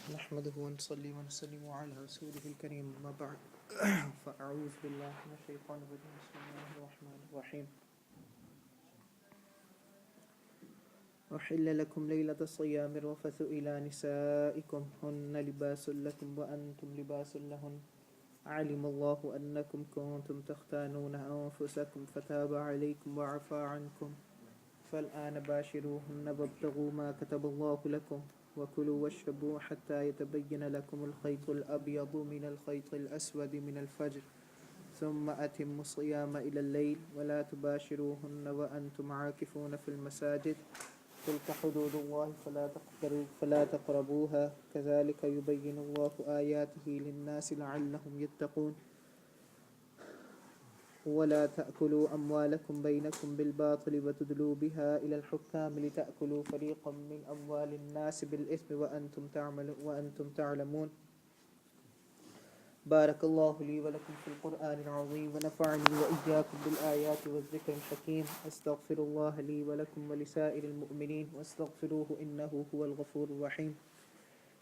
نحمده ونصلي ونسلم على رسوله الكريم ما بعد فأعوذ بالله من الشيطان الرجيم بسم الله الرحمن الرحيم أحل لكم ليلة الصيام الرفث إلى نسائكم هن لباس لكم وأنتم لباس لهن علم الله أنكم كنتم تختانون أنفسكم فتاب عليكم وعفى عنكم فالآن باشروهن وابتغوا ما كتب الله لكم وكلوا واشربوا حتى يتبين لكم الخيط الأبيض من الخيط الأسود من الفجر ثم أتموا الصيام إلى الليل ولا تباشروهن وأنتم عاكفون في المساجد تلك حدود الله فلا تقربوها كذلك يبين الله آياته للناس لعلهم يتقون ولا تأكلوا أموالكم بينكم بالباطل وتدلوا بها إلى الحكام لتأكلوا فريقا من أموال الناس بالإثم وأنتم تعلمون بارك الله لي ولكم في القرآن العظيم ونفعني وإياكم بالآيات والذكر الحكيم أستغفر الله لي ولكم ولسائر المؤمنين واستغفروه إنه هو الغفور الرحيم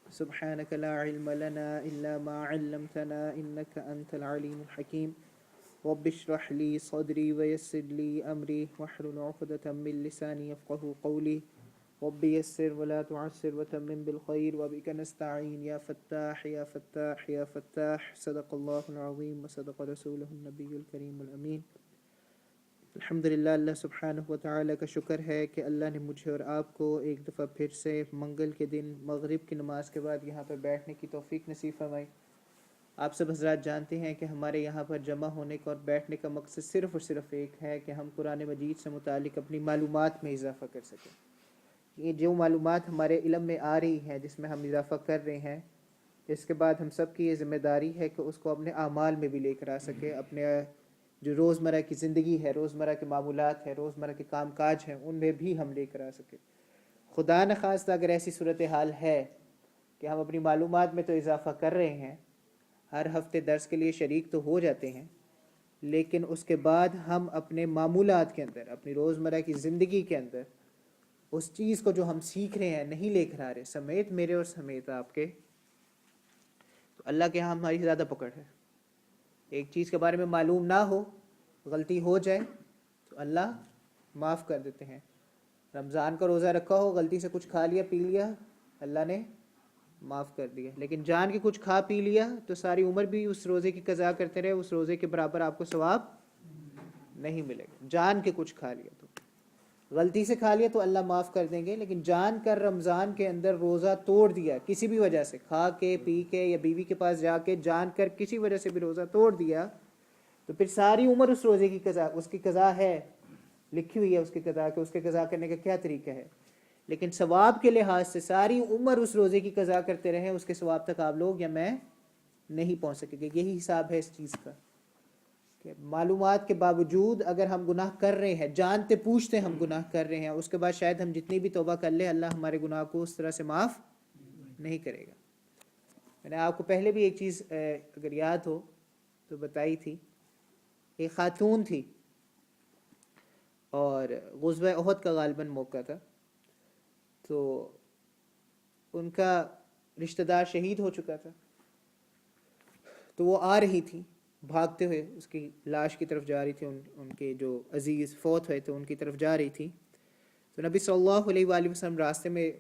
سبحانك لا علم لنا إلا ما علمتنا إنك أنت العليم الحكيم رب اشرح لي صدري ويسر لي أمري واحلل عقدة من لساني يفقهوا قولي رب يسر ولا تعسر وتمم بالخير وبك نستعين يا فتاح يا فتاح يا فتاح صدق الله العظيم وصدق رسوله النبي الكريم الأمين الحمدللہ اللہ سبحانہ و تعالیٰ کا شکر ہے کہ اللہ نے مجھے اور آپ کو ایک دفعہ پھر سے منگل کے دن مغرب کی نماز کے بعد یہاں پر بیٹھنے کی توفیق نصیب فرمائی۔ آپ سب حضرات جانتے ہیں کہ ہمارے یہاں پر جمع ہونے کا اور بیٹھنے کا مقصد صرف اور صرف ایک ہے کہ ہم قرآن مجید سے متعلق اپنی معلومات میں اضافہ کر سکیں۔ یہ جو معلومات ہمارے علم میں آ رہی ہیں جس میں ہم اضافہ کر رہے ہیں، اس کے بعد ہم سب کی یہ ذمہ داری ہے کہ اس کو اپنے اعمال میں بھی لے کر آ سکے، اپنے جو روزمرہ کی زندگی ہے، روزمرہ کے معمولات ہیں، روزمرہ کے کام کاج ہیں، ان میں بھی ہم لے کر آ سکیں۔ خدا نخواستہ اگر ایسی صورتحال ہے کہ ہم اپنی معلومات میں تو اضافہ کر رہے ہیں، ہر ہفتے درس کے لیے شریک تو ہو جاتے ہیں، لیکن اس کے بعد ہم اپنے معمولات کے اندر، اپنی روزمرہ کی زندگی کے اندر اس چیز کو جو ہم سیکھ رہے ہیں نہیں لے کر آ رہے، سمیت میرے اور سمیت آپ کے، تو اللہ کے ہاں ہماری زیادہ پکڑ ہے۔ ایک چیز کے بارے میں معلوم نہ ہو، غلطی ہو جائے تو اللہ معاف کر دیتے ہیں۔ رمضان کا روزہ رکھا ہو، غلطی سے کچھ کھا لیا پی لیا، اللہ نے معاف کر دیا، لیکن جان کے کچھ کھا پی لیا تو ساری عمر بھی اس روزے کی قضا کرتے رہے، اس روزے کے برابر آپ کو ثواب نہیں ملے گا۔ جان کے کچھ کھا لیا تو غلطی سے کھا لیا تو اللہ معاف کر دیں گے، لیکن جان کر رمضان کے اندر روزہ توڑ دیا کسی بھی وجہ سے، کھا کے پی کے یا بیوی کے پاس جا کے جان کر کسی وجہ سے بھی روزہ توڑ دیا تو پھر ساری عمر اس روزے کی قضا، اس کی قضا ہے، لکھی ہوئی ہے اس کی قضا کہ اس کے قضا کرنے کا کیا طریقہ ہے، لیکن ثواب کے لحاظ سے ساری عمر اس روزے کی قضا کرتے رہیں، اس کے ثواب تک آپ لوگ یا میں نہیں پہنچ سکیں گے۔ یہی حساب ہے اس چیز کا کہ معلومات کے باوجود اگر ہم گناہ کر رہے ہیں، جانتے پوچھتے ہم گناہ کر رہے ہیں، اس کے بعد شاید ہم جتنی بھی توبہ کر لیں اللہ ہمارے گناہ کو اس طرح سے معاف نہیں کرے گا۔ میں نے آپ کو پہلے بھی ایک چیز اگر یاد ہو تو بتائی تھی، ایک خاتون تھی اور غزوہ احد کا غالباً موقع تھا، تو ان کا رشتہ دار شہید ہو چکا تھا، تو وہ آ رہی تھی بھاگتے ہوئے، اس کی لاش کی طرف جا رہی تھی، ان کے جو عزیز فوت ہوئے تھے ان کی طرف جا رہی تھی، تو نبی صلی اللہ علیہ وآلہ وسلم راستے میں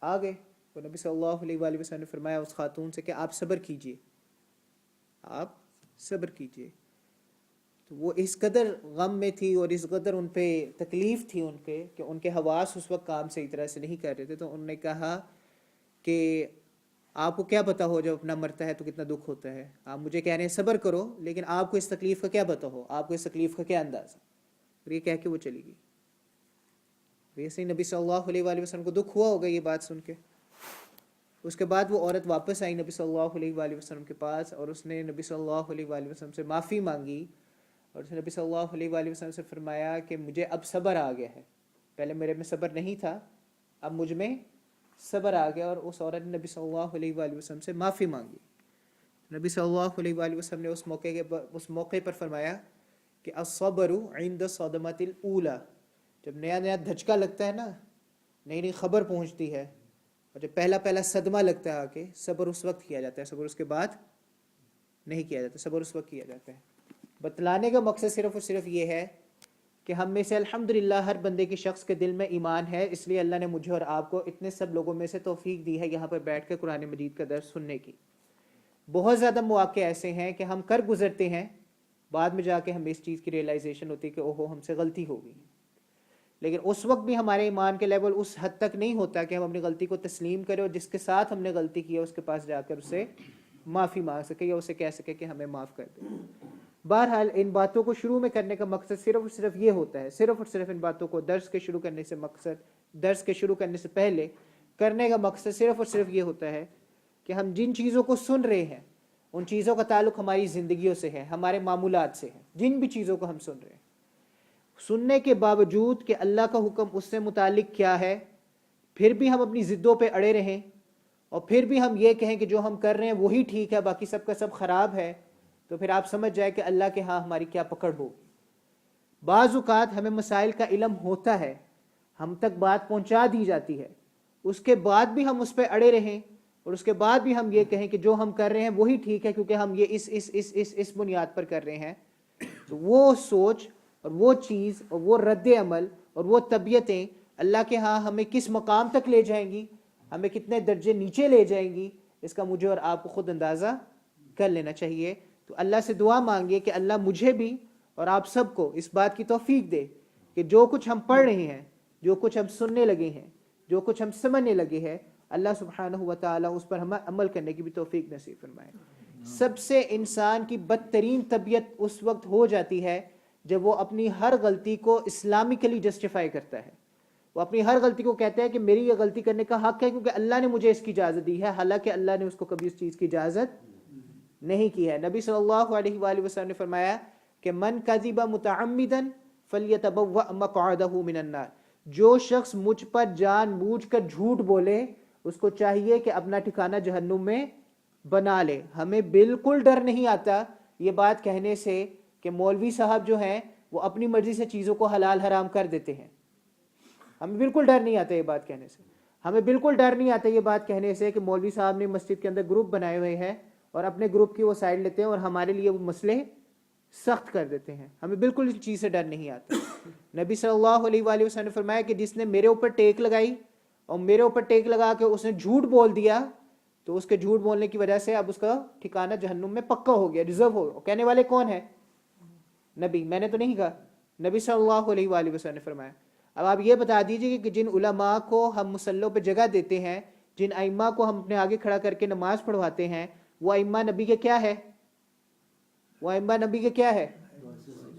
آ گئے، تو نبی صلی اللہ علیہ وآلہ وسلم نے فرمایا اس خاتون سے کہ آپ صبر کیجئے، آپ صبر کیجئے۔ تو وہ اس قدر غم میں تھی اور اس قدر ان پہ تکلیف تھی ان کے کہ ان کے حواس اس وقت کام صحیح طرح سے نہیں کر رہے تھے، تو انہوں نے کہا کہ آپ کو کیا پتہ ہو جب اپنا مرتا ہے تو کتنا دکھ ہوتا ہے، آپ مجھے کہہ رہے ہیں صبر کرو، لیکن آپ کو اس تکلیف کا کیا پتہ ہو، آپ کو اس تکلیف کا کیا اندازہ۔ اور یہ کہہ کے وہ چلی گئی۔ ویسے ہی نبی صلی اللہ علیہ وآلہ وسلم کو دکھ ہوا ہوگا یہ بات سن کے۔ اس کے بعد وہ عورت واپس آئی نبی صلی اللہ علیہ وآلہ وسلم کے پاس، اور اس نے نبی صلی اللہ علیہ وآلہ وسلم سے معافی مانگی، اور اس نے نبی صلی اللہ علیہ وآلہ وسلم سے فرمایا کہ مجھے اب صبر آ گیا ہے، پہلے میرے میں صبر نہیں تھا، اب مجھ میں صبر آ گیا، اور اس عورت نے نبی صلی اللہ علیہ وآلہ وسلم سے معافی مانگی۔ نبی صلی اللہ علیہ وآلہ وسلم نے اس موقع پر فرمایا کہ الصبر عند الصدمۃ الاولی، جب نیا نیا دھچکا لگتا ہے نا، نئی نئی خبر پہنچتی ہے اور جب پہلا پہلا صدمہ لگتا ہے کہ صبر اس وقت کیا جاتا ہے، صبر اس کے بعد نہیں کیا جاتا، صبر اس وقت کیا جاتا ہے۔ بتلانے کا مقصد صرف اور صرف یہ ہے کہ ہم میں سے الحمدللہ ہر بندے کی شخص کے دل میں ایمان ہے، اس لیے اللہ نے مجھے اور آپ کو اتنے سب لوگوں میں سے توفیق دی ہے یہاں پر بیٹھ کر قرآن مجید کا درس سننے کی۔ بہت زیادہ مواقع ایسے ہیں کہ ہم کر گزرتے ہیں، بعد میں جا کے ہمیں اس چیز کی ریئلائزیشن ہوتی ہے کہ اوہو ہم سے غلطی ہو گئی، لیکن اس وقت بھی ہمارے ایمان کے لیول اس حد تک نہیں ہوتا کہ ہم اپنی غلطی کو تسلیم کریں اور جس کے ساتھ ہم نے غلطی کی ہے اس کے پاس جا کر اسے معافی مانگ سکے یا اسے کہہ سکے کہ ہمیں معاف کر دے۔ بہرحال ان باتوں کو شروع میں کرنے کا مقصد صرف اور صرف یہ ہوتا ہے، صرف اور صرف ان باتوں کو درس کے شروع کرنے سے پہلے کرنے کا مقصد صرف اور صرف یہ ہوتا ہے کہ ہم جن چیزوں کو سن رہے ہیں ان چیزوں کا تعلق ہماری زندگیوں سے ہے، ہمارے معمولات سے ہے۔ جن بھی چیزوں کو ہم سن رہے ہیں، سننے کے باوجود کہ اللہ کا حکم اس سے متعلق کیا ہے، پھر بھی ہم اپنی ضدوں پہ اڑے رہیں اور پھر بھی ہم یہ کہیں کہ جو ہم کر رہے ہیں وہی ٹھیک ہے، باقی سب کا سب خراب ہے، تو پھر آپ سمجھ جائے کہ اللہ کے ہاں ہماری کیا پکڑ ہوگی۔ بعض اوقات ہمیں مسائل کا علم ہوتا ہے، ہم تک بات پہنچا دی جاتی ہے، اس کے بعد بھی ہم اس پہ اڑے رہیں اور اس کے بعد بھی ہم یہ کہیں کہ جو ہم کر رہے ہیں وہی ٹھیک ہے کیونکہ ہم یہ اس بنیاد پر کر رہے ہیں، تو وہ سوچ اور وہ چیز اور وہ رد عمل اور وہ طبیعتیں اللہ کے ہاں ہمیں کس مقام تک لے جائیں گی، ہمیں کتنے درجے نیچے لے جائیں گی، اس کا مجھے اور آپ کو خود اندازہ کر لینا چاہیے۔ تو اللہ سے دعا مانگیے کہ اللہ مجھے بھی اور آپ سب کو اس بات کی توفیق دے کہ جو کچھ ہم پڑھ رہے ہیں، جو کچھ ہم سننے لگے ہیں، جو کچھ ہم سمجھنے لگے ہیں، اللہ سبحانہ و تعالیٰ اس پر ہمیں عمل کرنے کی بھی توفیق نصیب فرمائے۔ سب سے انسان کی بدترین طبیعت اس وقت ہو جاتی ہے جب وہ اپنی ہر غلطی کو اسلامکلی جسٹیفائی کرتا ہے، وہ اپنی ہر غلطی کو کہتا ہے کہ میری یہ غلطی کرنے کا حق ہے کیونکہ اللہ نے مجھے اس کی اجازت دی ہے، حالانکہ اللہ نے اس کو کبھی اس چیز کی اجازت نہیں کی ہے۔ نبی صلی اللہ علیہ وآلہ وسلم نے فرمایا کہ من کذب متعمدا فلیتبوأ مقعدہ من النار، جو شخص مجھ پر جان بوجھ کر جھوٹ بولے اس کو چاہیے کہ اپنا ٹھکانہ جہنم میں بنا لے۔ ہمیں بالکل ڈر نہیں آتا یہ بات کہنے سے کہ مولوی صاحب جو ہیں وہ اپنی مرضی سے چیزوں کو حلال حرام کر دیتے ہیں، ہمیں بالکل ڈر نہیں آتا یہ بات کہنے سے۔ ہمیں بالکل ڈر نہیں آتا یہ بات کہنے سے کہ مولوی صاحب نے مسجد کے اندر گروپ بنائے ہوئے ہیں اور اپنے گروپ کی وہ سائڈ لیتے ہیں اور ہمارے لیے وہ مسئلے سخت کر دیتے ہیں، ہمیں بالکل اس چیز سے ڈر نہیں آتا۔ نبی صلی اللہ علیہ وآلہ وسلم نے فرمایا کہ جس نے میرے اوپر ٹیک لگائی اور میرے اوپر ٹیک لگا کے اس نے جھوٹ بول دیا تو اس کے جھوٹ بولنے کی وجہ سے اب اس کا ٹھکانہ جہنم میں پکا ہو گیا، ریزرو ہو گیا۔ کہنے والے کون ہیں؟ نبی، میں نے تو نہیں کہا، نبی صلی اللہ علیہ وآلہ وسلم نے فرمایا۔ اب آپ یہ بتا دیجئے کہ جن علماء کو ہم مصلوں پہ جگہ دیتے ہیں، جن ائمہ کو ہم اپنے آگے کھڑا کر کے نماز پڑھواتے ہیں، وہ ائمہ نبی کے کیا ہے؟ وہ ائمہ نبی کے کیا ہے؟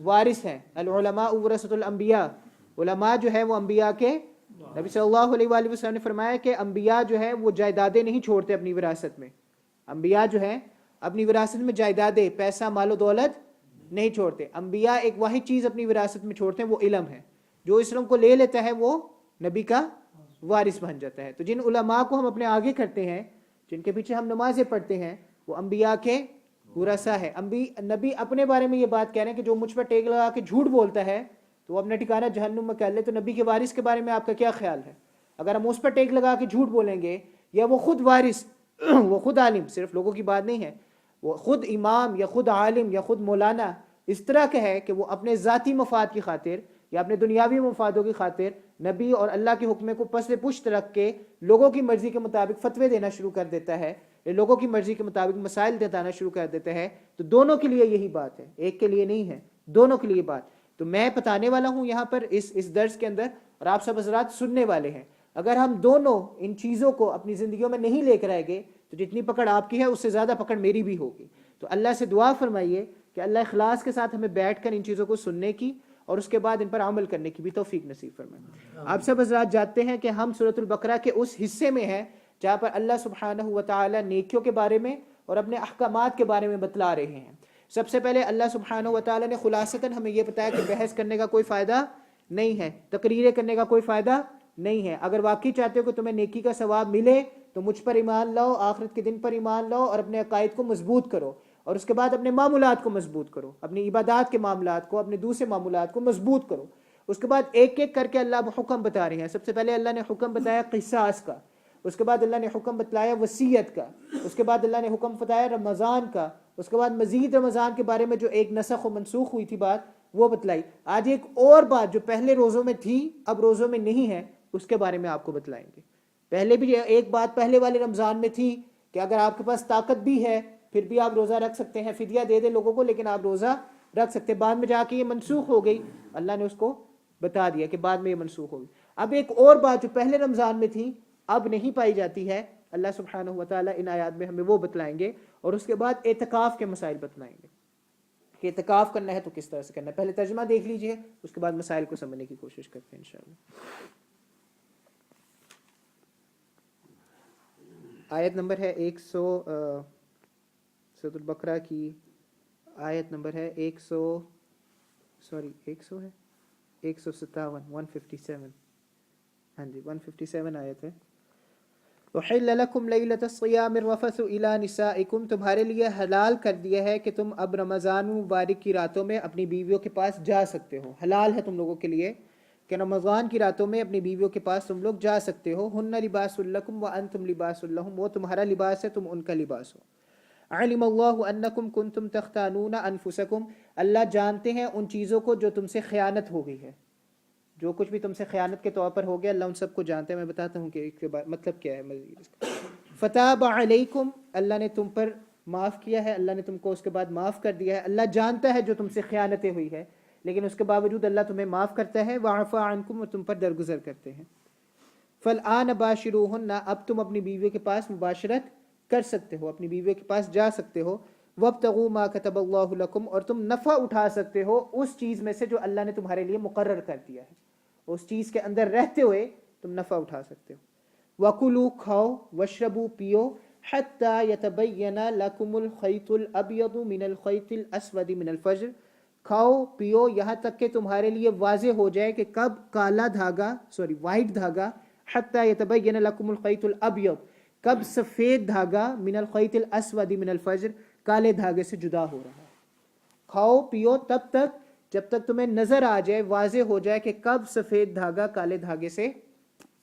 وارث ہیں۔ العلماء ورثۃ الانبیاء، علماء جو ہے وہ انبیاء کے، نبی صلی اللہ علیہ وآلہ وسلم نے فرمایا کہ انبیاء جو ہیں وہ جائیدادیں نہیں چھوڑتے اپنی وراثت میں، انبیاء جو ہیں اپنی وراثت میں جائیدادیں، پیسہ، مال و دولت نہیں چھوڑتے۔ انبیاء ایک واحد چیز اپنی وراثت میں چھوڑتے ہیں، وہ علم ہے۔ جو اس علم کو لے لیتا ہے وہ نبی کا وارث بن جاتا ہے۔ تو جن علماء کو ہم اپنے آگے کرتے ہیں، جن کے پیچھے ہم نمازیں پڑھتے ہیں، وہ انبیاء کے ورثہ ہے۔ نبی اپنے بارے میں یہ بات کہہ رہے ہیں کہ جو مجھ پر ٹیک لگا کے جھوٹ بولتا ہے تو وہ اپنا ٹھکانہ جہنم میں کر لے۔ تو نبی کے وارث کے بارے میں آپ کا کیا خیال ہے؟ اگر ہم اس پر ٹیک لگا کے جھوٹ بولیں گے، یا وہ خود وارث، وہ خود عالم، صرف لوگوں کی بات نہیں ہے، وہ خود امام یا خود عالم یا خود مولانا اس طرح کا ہے کہ وہ اپنے ذاتی مفاد کی خاطر یا اپنے دنیاوی مفادوں کی خاطر نبی اور اللہ کے حکم کو پس پشت رکھ کے لوگوں کی مرضی کے مطابق فتوے دینا شروع کر دیتا ہے، لوگوں کی مرضی کے مطابق مسائل بتانا شروع کر دیتا ہے، تو دونوں کے لیے یہی بات ہے، ایک کے لیے نہیں ہے، دونوں کے لیے بات۔ تو میں بتانے والا ہوں یہاں پر اس درس کے اندر، اور آپ سب حضرات سننے والے ہیں۔ اگر ہم دونوں ان چیزوں کو اپنی زندگیوں میں نہیں لے کر آئے گے تو جتنی پکڑ آپ کی ہے اس سے زیادہ پکڑ میری بھی ہوگی۔ تو اللہ سے دعا فرمائیے کہ اللہ اخلاص کے ساتھ ہمیں بیٹھ کر ان چیزوں کو سننے کی اور اس کے بعد ان پر عمل کرنے کی بھی توفیق نصیب فرمائے۔ آپ سب حضرات جانتے ہیں کہ ہم سورۃ البقرہ کے اس حصے میں ہیں جہاں پر اللہ سبحانہ و تعالی نیکیوں کے بارے میں اور اپنے احکامات کے بارے میں بتلا رہے ہیں۔ سب سے پہلے اللہ سبحانہ و تعالی نے خلاصتاً ہمیں یہ بتایا کہ بحث کرنے کا کوئی فائدہ نہیں ہے، تقریریں کرنے کا کوئی فائدہ نہیں ہے۔ اگر واقعی چاہتے ہو کہ تمہیں نیکی کا ثواب ملے تو مجھ پر ایمان لاؤ، آخرت کے دن پر ایمان لاؤ اور اپنے عقائد کو مضبوط کرو، اور اس کے بعد اپنے معاملات کو مضبوط کرو، اپنی عبادات کے معاملات کو، اپنے دوسرے معاملات کو مضبوط کرو۔ اس کے بعد ایک ایک کر کے اللہ حکم بتا رہے ہیں۔ سب سے پہلے اللہ نے حکم بتایا قصاص کا، اس کے بعد اللہ نے حکم بتلایا وصیت کا، اس کے بعد اللہ نے حکم بتایا رمضان کا، اس کے بعد مزید رمضان کے بارے میں جو ایک نسخ و منسوخ ہوئی تھی بات وہ بتلائی. آج ایک اور بات جو پہلے روزوں میں تھی اب روزوں میں نہیں ہے اس کے بارے میں آپ کو بتلائیں گے. پہلے بھی ایک بات پہلے والے رمضان میں تھی کہ اگر آپ کے پاس طاقت بھی ہے پھر بھی آپ روزہ رکھ سکتے ہیں، فدیہ دے دے لوگوں کو لیکن آپ روزہ رکھ سکتے. بعد میں جا کے یہ منسوخ ہو گئی، اللہ نے اس کو بتا دیا کہ بعد میں یہ منسوخ ہوگی. اب ایک اور بات جو پہلے رمضان میں تھی اب نہیں پائی جاتی ہے، اللہ سبحانہ و تعالیٰ ان آیات میں ہمیں وہ بتلائیں گے. اور اس کے بعد اعتکاف کے مسائل بتلائیں گے کہ اعتکاف کرنا ہے تو کس طرح سے کرنا ہے. پہلے ترجمہ دیکھ لیجئے، اس کے بعد مسائل کو سمجھنے کی کوشش کرتے ہیں انشاءاللہ. آیت نمبر ہے 100 سورۃ البقرہ کی آیت نمبر ہے 157. ہاں جی 157 آیت ہے. وحل لکم لیلۃ الصیام الرفث الی نسائکم، تمہارے لیے حلال کر دیا ہے کہ تم اب رمضان مبارک کی راتوں میں اپنی بیویوں کے پاس جا سکتے ہو. حلال ہے تم لوگوں کے لیے کہ رمضان کی راتوں میں اپنی بیویوں کے پاس تم لوگ جا سکتے ہو. ہن لباس لکم وانتم لباس لہم، وہ تمہارا لباس ہے تم ان کا لباس ہو. علم اللہ انکم کنتم تختانون انفسکم، اللہ جانتے ہیں ان چیزوں کو جو تم سے خیانت ہو گئی ہے. جو کچھ بھی تم سے خیانت کے طور پر ہو گیا اللہ ان سب کو جانتے ہیں. میں بتاتا ہوں کہ اس کے بعد مطلب کیا ہے مزید اس کا. فتاب علیکم، اللہ نے تم پر معاف کیا ہے، اللہ نے تم کو اس کے بعد معاف کر دیا ہے. اللہ جانتا ہے جو تم سے خیانتیں ہوئی ہے لیکن اس کے باوجود اللہ تمہیں معاف کرتا ہے. وعفا عنکم، اور تم پر درگزر کرتے ہیں. فالآن باشروہن، اب تم اپنی بیوی کے پاس مباشرت کر سکتے ہو، اپنی بیوی کے پاس جا سکتے ہو. وابتغوا ما كتب اللہ لکم، اور تم نفع اٹھا سکتے ہو اس چیز میں سے جو اللہ نے تمہارے لیے مقرر کر دیا ہے، اس چیز کے اندر رہتے ہوئے تم نفع اٹھا سکتے ہو. وَكُلُوا، کھاؤ، وَاشْرَبُوا، پیو، حَتَّى يَتَبَيَّنَ لَكُمُ الْخَيْطُ الْأَبْيَضُ مِنَ الْخَيْطِ الْأَسْوَدِ مِنَ الْفَجْرِ، کھاؤ پیو یہاں تک کہ تمہارے لیے واضح ہو جائے کہ کب کالا دھاگا وائٹ دھاگا، حَتَّى يَتَبَيَّنَ لَكُمُ الْخَيْطُ الْأَبْيَضُ، کب سفید دھاگا، من الخیط الاسود من الفجر، کالے دھاگے سے جدا ہو رہا ہے. کھاؤ پیو تب تک جب تک تمہیں نظر آ جائے، واضح ہو جائے کہ کب سفید دھاگا کالے دھاگے سے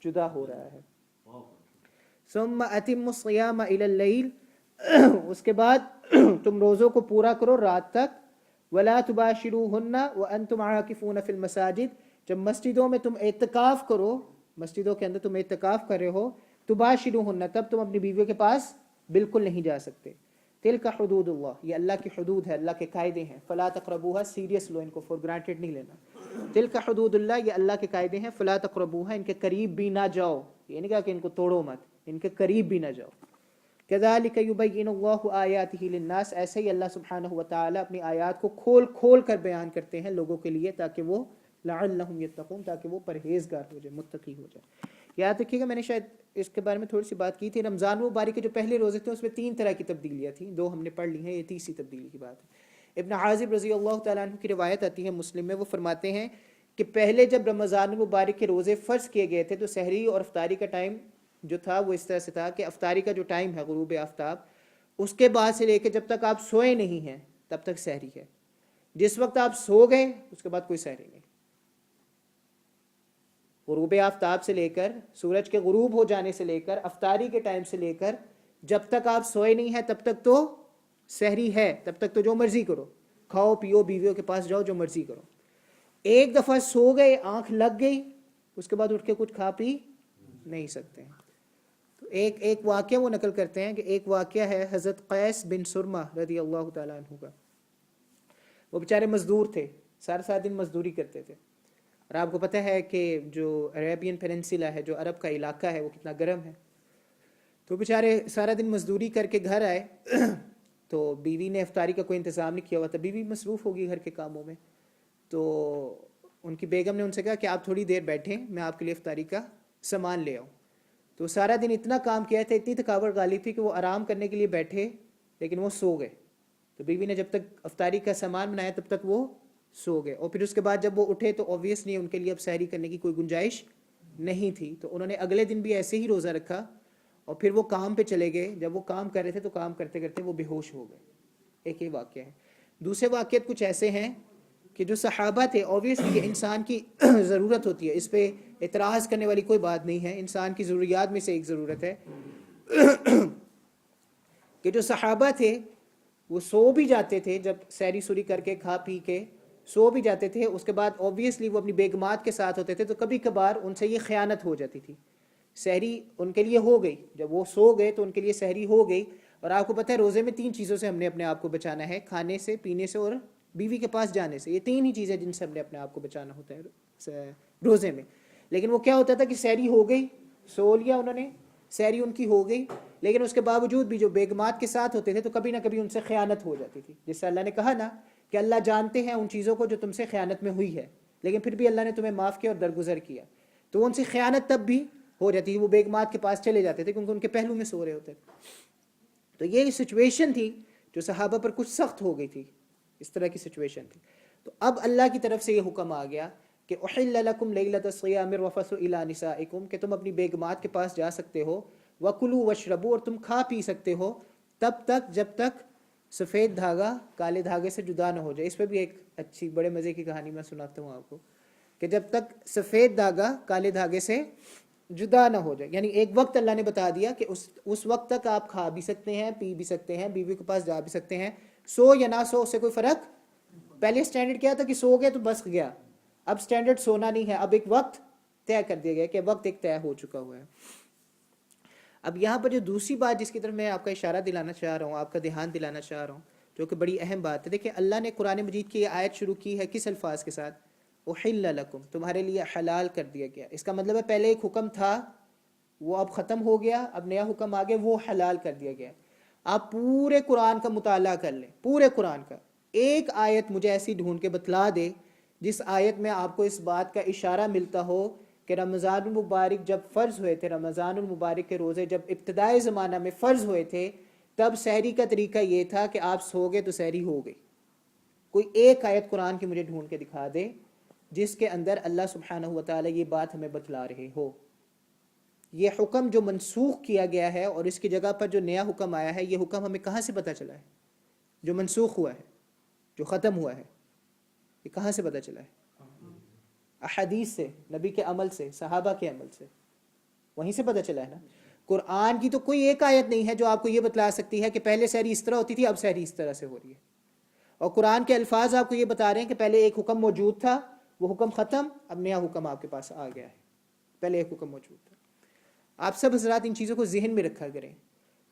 جدا ہو رہا ہے. ثم اتموا الصیام الی اللیل، اس کے بعد تم روزوں کو پورا کرو رات تک. ولا تباشروہن وانتم عاکفون فی المساجد، جب مسجدوں میں تم اعتکاف کرو، مسجدوں کے اندر تم اعتکاف کر رہے ہو، تباشروہن، تب تم اپنی بیویوں کے پاس بالکل نہیں جا سکتے. تلک حدود اللہ، یہ اللہ کی حدود ہے، اللہ کے قاعدے ہیں. فلا تقربوها، سیریس لو، ان کو فور گرانٹیڈ نہیں لینا. تلک حدود اللہ، یہ اللہ کے قاعدے ہیں. فلا تقربوها، ان کے قریب بھی نہ جاؤ، یہ نہیں کہا کہ ان کو توڑو مت، ان کے قریب بھی نہ جاؤ. کذالک یبین اللہ آیاتہ للناس، ایسے ہی اللہ سبحانہ و تعالی اپنی آیات کو کھول کھول کر بیان کرتے ہیں لوگوں کے لیے تاکہ وہ لعلہم یتقون، تاکہ وہ پرہیزگار ہو جائے، متقی ہو جائے. یاد رکھیے گا میں نے شاید اس کے بارے میں تھوڑی سی بات کی تھی. رمضان مبارک کے جو پہلے روزے تھے اس میں 3 طرح کی تبدیلیاں تھیں، 2 ہم نے پڑھ لی ہیں، یہ تیسری تبدیلی کی بات ہے. ابن عازب رضی اللہ تعالیٰ عنہ کی روایت آتی ہے مسلم میں، وہ فرماتے ہیں کہ پہلے جب رمضان مبارک کے روزے فرض کیے گئے تھے تو سحری اور افطاری کا ٹائم جو تھا وہ اس طرح سے تھا کہ افطاری کا جو ٹائم ہے غروب آفتاب، اس کے بعد سے لے کے جب تک آپ سوئے نہیں ہیں تب تک سحری ہے. جس وقت آپ سو گئے اس کے بعد کوئی سحری نہیں. غروب آفتاب سے لے کر سورج کے غروب ہو جانے سے لے کر افطاری کے ٹائم سے لے کر جب تک آپ سوئے نہیں ہیں تب تک تو سحری ہے، تب تک تو جو مرضی کرو، کھاؤ پیو، بیویوں کے پاس جاؤ، جو مرضی کرو. ایک دفعہ سو گئے، آنکھ لگ گئی، اس کے بعد اٹھ کے کچھ کھا پی نہیں سکتے ہیں. تو ایک واقعہ وہ نقل کرتے ہیں کہ ایک واقعہ ہے حضرت قیس بن سرمہ رضی اللہ تعالیٰ عنہ کا. وہ بیچارے مزدور تھے، سارا دن مزدوری کرتے تھے. اور آپ کو پتہ ہے کہ جو عربین پیننسلا ہے، جو عرب کا علاقہ ہے، وہ کتنا گرم ہے. تو بیچارے سارا دن مزدوری کر کے گھر آئے تو بیوی نے افطاری کا کوئی انتظام نہیں کیا ہوا تھا، بیوی مصروف ہوگی گھر کے کاموں میں. تو ان کی بیگم نے ان سے کہا کہ آپ تھوڑی دیر بیٹھیں، میں آپ کے لیے افطاری کا سامان لے آؤں. تو سارا دن اتنا کام کیا تھا، اتنی تھکاوٹ غالب تھی کہ وہ آرام کرنے کے لیے بیٹھے لیکن وہ سو گئے. تو بیوی نے جب تک افطاری کا سامان بنایا تب تک وہ سو گئے. اور پھر اس کے بعد جب وہ اٹھے تو اوبویسلی ان کے لیے اب سحری کرنے کی کوئی گنجائش نہیں تھی. تو انہوں نے اگلے دن بھی ایسے ہی روزہ رکھا اور پھر وہ کام پہ چلے گئے. جب وہ کام کر رہے تھے تو کام کرتے کرتے وہ بے ہوش ہو گئے. ایک یہ واقعہ ہے. دوسرے واقعات کچھ ایسے ہیں کہ جو صحابہ تھے، اوبویسلی انسان کی ضرورت ہوتی ہے، اس پہ اعتراض کرنے والی کوئی بات نہیں ہے. انسان کی ضروریات میں سے ایک ضرورت ہے کہ جو صحابہ تھے وہ سو بھی جاتے تھے، جب سیری سوری کر کے کھا پی کے سو بھی جاتے تھے، اس کے بعد اوبویسلی وہ اپنی بیگمات کے ساتھ ہوتے تھے، تو کبھی کبھار ان سے یہ خیانت ہو جاتی تھی. سحری ان کے لیے ہو گئی، جب وہ سو گئے تو ان کے لیے سحری ہو گئی. اور آپ کو پتہ ہے روزے میں 3 چیزوں سے ہم نے اپنے آپ کو بچانا ہے، کھانے سے، پینے سے اور بیوی کے پاس جانے سے. یہ 3 ہی چیزیں جن سے ہم نے اپنے آپ کو بچانا ہوتا ہے روزے میں. لیکن وہ کیا ہوتا تھا کہ سحری ہو گئی، سو لیا انہوں نے، سحری ان کی ہو گئی، لیکن اس کے باوجود بھی جو بیگمات کے ساتھ ہوتے تھے تو کبھی نہ کبھی ان سے خیانت ہو جاتی تھی. جس سے اللہ نے کہا نا کہ اللہ جانتے ہیں ان چیزوں کو جو تم سے خیانت میں ہوئی ہے، لیکن پھر بھی اللہ نے تمہیں معاف کیا اور درگزر کیا. تو ان سے خیانت تب بھی ہو جاتی تھی، وہ بیگمات کے پاس چلے جاتے تھے کیونکہ ان کے پہلو میں سو رہے ہوتے تھے. تو یہ سچویشن تھی جو صحابہ پر کچھ سخت ہو گئی تھی، اس طرح کی سچویشن تھی. تو اب اللہ کی طرف سے یہ حکم آ گیا کہ احل لکم لیلۃ الصیام الرفث الی نسائکم، کہ تم اپنی بیگمات کے پاس جا سکتے ہو، وکلوا واشربوا، اور تم کھا پی سکتے ہو تب تک جب تک سفید دھاگا کالے دھاگے سے جدا نہ ہو جائے. اس پہ بھی ایک اچھی بڑے مزے کی کہانی میں سناتا ہوں آپ کو کہ جب تک سفید دھاگا کالے دھاگے سے جدا نہ ہو جائے، یعنی ایک وقت اللہ نے بتا دیا کہ اس وقت تک آپ کھا بھی سکتے ہیں، پی بھی سکتے ہیں، بیوی کے پاس جا بھی سکتے ہیں، سو یا نہ سو اس سے کوئی فرق. پہلے سٹینڈرڈ کیا تھا کہ سو گئے تو بس گیا، اب سٹینڈرڈ سونا نہیں ہے، اب ایک وقت طے کر دیا گیا کہ وقت ایک طے ہو چکا ہوا ہے. اب یہاں پر جو دوسری بات جس کی طرف میں آپ کا اشارہ دلانا چاہ رہا ہوں، آپ کا دھیان دلانا چاہ رہا ہوں، جو کہ بڑی اہم بات ہے. دیکھیں اللہ نے قرآن مجید کی یہ آیت شروع کی ہے کس الفاظ کے ساتھ؟ احل لکم، تمہارے لیے حلال کر دیا گیا. اس کا مطلب ہے پہلے ایک حکم تھا وہ اب ختم ہو گیا، اب نیا حکم آ گیا، وہ حلال کر دیا گیا. آپ پورے قرآن کا مطالعہ کر لیں، پورے قرآن کا ایک آیت مجھے ایسی ڈھونڈ کے بتلا دے جس آیت میں آپ کو اس بات کا اشارہ ملتا ہو کہ رمضان المبارک جب فرض ہوئے تھے، رمضان المبارک کے روزے جب ابتدائی زمانہ میں فرض ہوئے تھے، تب سحری کا طریقہ یہ تھا کہ آپ سو گئے تو سحری ہو گئی. کوئی ایک آیت قرآن کی مجھے ڈھونڈ کے دکھا دے جس کے اندر اللہ سبحانہ و تعالیٰ یہ بات ہمیں بتلا رہے ہو. یہ حکم جو منسوخ کیا گیا ہے اور اس کی جگہ پر جو نیا حکم آیا ہے، یہ حکم ہمیں کہاں سے پتہ چلا ہے؟ جو منسوخ ہوا ہے، جو ختم ہوا ہے، یہ کہاں سے پتہ چلا ہے؟ احادیث سے، نبی کے عمل سے، صحابہ کے عمل سے، وہیں سے پتہ چلا ہے نا. قرآن کی تو کوئی ایک آیت نہیں ہے جو آپ کو یہ بتلا سکتی ہے کہ پہلے سحری اس طرح ہوتی تھی، اب سحری اس طرح سے ہو رہی ہے. اور قرآن کے الفاظ آپ کو یہ بتا رہے ہیں کہ پہلے ایک حکم موجود تھا، وہ حکم ختم، اب نیا حکم آپ کے پاس آ گیا ہے. پہلے ایک حکم موجود تھا. آپ سب حضرات ان چیزوں کو ذہن میں رکھا کریں،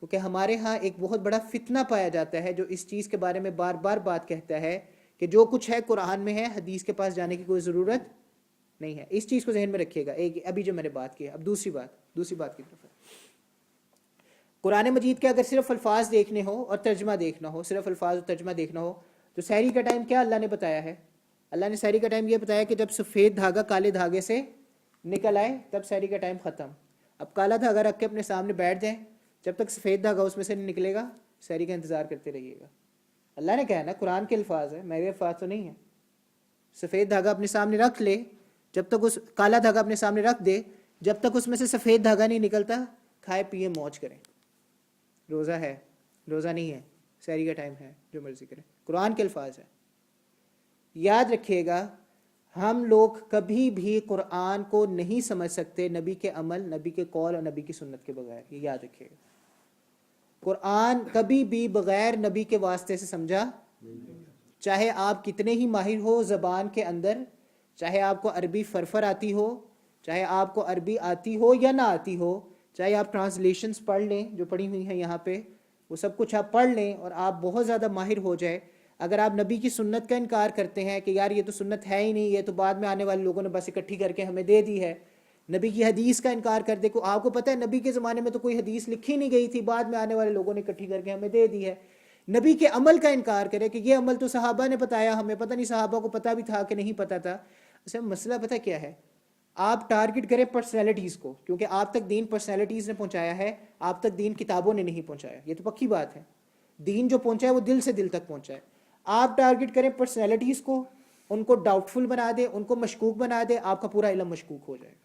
کیونکہ ہمارے ہاں ایک بہت بڑا فتنہ پایا جاتا ہے جو اس چیز کے بارے میں بار بار بات کہتا ہے کہ جو کچھ ہے قرآن میں ہے، حدیث کے پاس جانے کی کوئی ضرورت نہیں ہے. اس چیز کو ذہن میں رکھیے گا. ایک ابھی جو میں نے بات کی ہے، اب دوسری بات کی طرف ہے. قرآن مجید کے اگر صرف الفاظ دیکھنے ہو اور ترجمہ دیکھنا ہو، صرف الفاظ اور ترجمہ دیکھنا ہو، تو سحری کا ٹائم کیا اللہ نے بتایا ہے؟ اللہ نے سحری کا ٹائم یہ بتایا کہ جب سفید دھاگا کالے دھاگے سے نکل آئے تب سحری کا ٹائم ختم. اب کالا دھاگا رکھ کے اپنے سامنے بیٹھ جائیں، جب تک سفید دھاگا اس میں سے نہیں نکلے گا سحری کا انتظار کرتے رہیے گا. اللہ نے کہا نا، قرآن کے الفاظ ہیں، میرے الفاظ تو نہیں ہیں. سفید دھاگا اپنے سامنے رکھ لے، جب تک اس کالا دھاگا اپنے سامنے رکھ دے، جب تک اس میں سے سفید دھاگا نہیں نکلتا کھائے پیے موج کریں. روزہ ہے، روزہ نہیں ہے، سحری کا ٹائم ہے، جو مرضی کریں. قرآن کے الفاظ ہیں. یاد رکھیے گا، ہم لوگ کبھی بھی قرآن کو نہیں سمجھ سکتے نبی کے عمل، نبی کے قول اور نبی کی سنت کے بغیر. یہ یاد رکھیے گا. قرآن کبھی بھی بغیر نبی کے واسطے سے سمجھا، چاہے آپ کتنے ہی ماہر ہو زبان کے اندر، چاہے آپ کو عربی فرفر آتی ہو، چاہے آپ کو عربی آتی ہو یا نہ آتی ہو، چاہے آپ ٹرانسلیشنز پڑھ لیں جو پڑھی ہوئی ہیں یہاں پہ، وہ سب کچھ آپ پڑھ لیں اور آپ بہت زیادہ ماہر ہو جائے، اگر آپ نبی کی سنت کا انکار کرتے ہیں کہ یار یہ تو سنت ہے ہی نہیں، یہ تو بعد میں آنے والے لوگوں نے بس اکٹھی کر کے ہمیں دے دی ہے، نبی کی حدیث کا انکار کر دے، آپ کو پتہ ہے نبی کے زمانے میں تو کوئی حدیث لکھی نہیں گئی تھی، بعد میں آنے والے لوگوں نے اکٹھی کر کے ہمیں دے دی ہے. نبی کے عمل کا انکار کرے کہ یہ عمل تو صحابہ نے بتایا، ہمیں پتہ نہیں صحابہ کو پتہ بھی تھا کہ نہیں پتہ تھا. اصل مسئلہ پتہ کیا ہے؟ آپ ٹارگٹ کریں پرسنالٹیز کو، کیونکہ آپ تک دین پرسنالٹیز نے پہنچایا ہے، آپ تک دین کتابوں نے نہیں پہنچایا. یہ تو پکی بات ہے. دین جو پہنچا ہے وہ دل سے دل تک پہنچا ہے. آپ ٹارگٹ کریں پرسنالٹیز کو، ان کو ڈاؤٹ فل بنا دیں، ان کو مشکوک بنا دیں، آپ کا پورا علم مشکوک ہو جائے گا.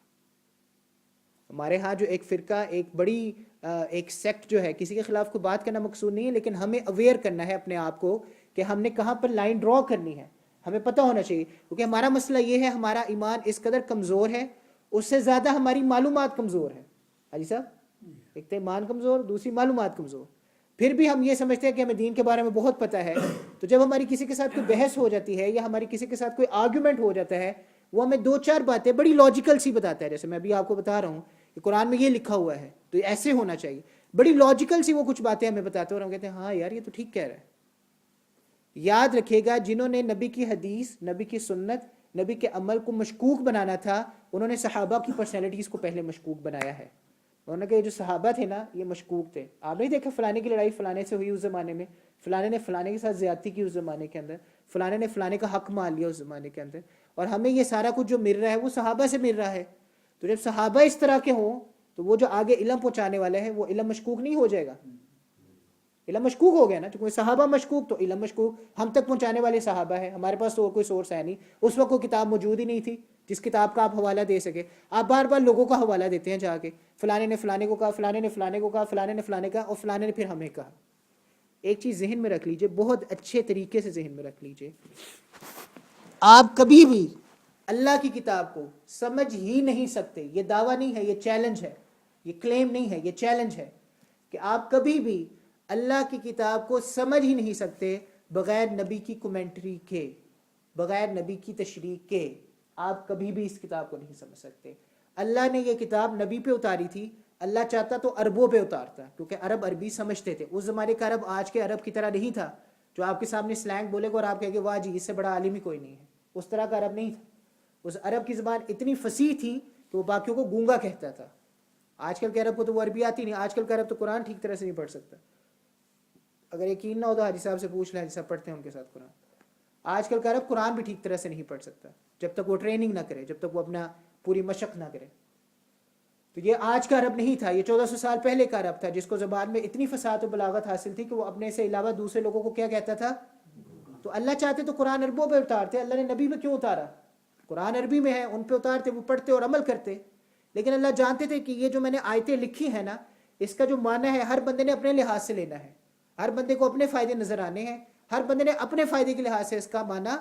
ہمارے ہاں جو ایک فرقہ، ایک بڑی ایک سیکٹ جو ہے، کسی کے خلاف کوئی بات کرنا مقصود نہیں ہے، لیکن ہمیں اویئر کرنا ہے اپنے آپ کو کہ ہم نے کہاں پر لائن ڈرا کرنی ہے. ہمیں پتہ ہونا چاہیے، کیونکہ ہمارا مسئلہ یہ ہے، ہمارا ایمان اس قدر کمزور ہے اس سے زیادہ ہماری معلومات کمزور ہیں. حاجی صاحب, ایک تو ایمان کمزور, دوسری معلومات کمزور. پھر بھی ہم یہ سمجھتے ہیں کہ ہمیں دین کے بارے میں بہت پتہ ہے. تو جب ہماری کسی کے ساتھ کوئی بحث ہو جاتی ہے یا ہماری کسی کے ساتھ کوئی آرگیومنٹ ہو جاتا ہے, وہ ہمیں 2-4 باتیں بڑی لاجیکل سی بتاتا ہے. جیسے میں ابھی آپ کو بتا رہا ہوں کہ قرآن میں یہ لکھا ہوا ہے تو ایسے ہونا چاہیے, بڑی لاجیکل سی وہ کچھ باتیں ہمیں بتاتے ہیں اور ہم کہتے ہیں ہاں یار یہ تو ٹھیک کہہ رہا ہے. یاد رکھیے گا, جنہوں نے نبی کی حدیث, نبی کی سنت, نبی کے عمل کو مشکوک بنانا تھا, انہوں نے صحابہ کی پرسنالٹیز کو پہلے مشکوک بنایا ہے. انہوں نے کہا یہ جو صحابہ تھے نا یہ مشکوک تھے. آپ نہیں دیکھا فلانے کی لڑائی فلانے سے ہوئی اس زمانے میں, فلانے نے فلانے کے ساتھ زیادتی کی اس زمانے کے اندر, فلانے نے فلانے کا حق مان لیا اس زمانے کے اندر, اور ہمیں یہ سارا کچھ جو مل رہا ہے وہ صحابہ سے مل رہا ہے. تو جب صحابہ اس طرح کے ہوں تو وہ جو آگے علم پہنچانے والے ہیں وہ علم مشکوک نہیں ہو جائے گا. علم مشکوک ہو گیا نا, چونکہ صحابہ مشکوک تو علم مشکوک. ہم تک پہنچانے والے صحابہ ہیں, ہمارے پاس تو کوئی سورس ہے نہیں. اس وقت کوئی کتاب موجود ہی نہیں تھی جس کتاب کا آپ حوالہ دے سکے. آپ بار بار لوگوں کا حوالہ دیتے ہیں جا کے, فلانے نے فلانے کو کہا, فلانے نے فلانے کو کہا, فلانے نے فلانے کہا, اور فلانے نے پھر ہمیں کہا. ایک چیز ذہن میں رکھ لیجئے, بہت اچھے طریقے سے ذہن میں رکھ لیجئے, آپ کبھی بھی اللہ کی کتاب کو سمجھ ہی نہیں سکتے. یہ دعویٰ نہیں ہے, یہ چیلنج ہے, یہ کلیم نہیں ہے, یہ چیلنج ہے کہ آپ کبھی بھی اللہ کی کتاب کو سمجھ ہی نہیں سکتے بغیر نبی کی کومنٹری کے, بغیر نبی کی تشریح کے. آپ کبھی بھی اس کتاب کو نہیں سمجھ سکتے. اللہ نے یہ کتاب نبی پہ اتاری تھی, اللہ چاہتا تو عربوں پہ اتارتا, کیونکہ عرب عربی سمجھتے تھے. اس زمانے کا عرب آج کے عرب کی طرح نہیں تھا جو آپ کے سامنے سلینگ بولے گا اور آپ کہیں گے واہ جی اس سے بڑا عالم ہی کوئی نہیں ہے. اس طرح کا عرب نہیں تھا. اس عرب کی زبان اتنی فصیح تھی کہ وہ باقیوں کو گونگا کہتا تھا. آج کل کے عرب کو تو وہ عربی آتی نہیں. آج کل کا عرب تو قرآن ٹھیک طرح سے نہیں پڑھ سکتا. اگر یقین نہ ہو تو حاجی صاحب سے پوچھ لیں, حاجی صاحب پڑھتے ہیں ان کے ساتھ قرآن. آج کل کا عرب قرآن بھی ٹھیک طرح سے نہیں پڑھ سکتا جب تک وہ ٹریننگ نہ کرے, جب تک وہ اپنا پوری مشق نہ کرے. تو یہ آج کا عرب نہیں تھا, یہ 1400 سال پہلے کا عرب تھا جس کو زبان میں اتنی فصاحت و بلاغت حاصل تھی کہ وہ اپنے سے علاوہ دوسرے لوگوں کو کیا کہتا تھا. تو اللہ چاہتے تو قرآن عربوں پہ اتارتے, اللہ نے نبی پہ کیوں اتارا؟ قرآن عربی میں ہے, ان پہ اتارتے, وہ پڑھتے اور عمل کرتے. لیکن اللہ جانتے تھے کہ یہ جو میں نے آیتیں لکھی ہیں نا, اس کا جو معنی ہے ہر بندے نے اپنے لحاظ سے لینا ہے, ہر بندے کو اپنے فائدے نظر آنے ہیں, ہر بندے نے اپنے فائدے کے لحاظ سے اس کا معنی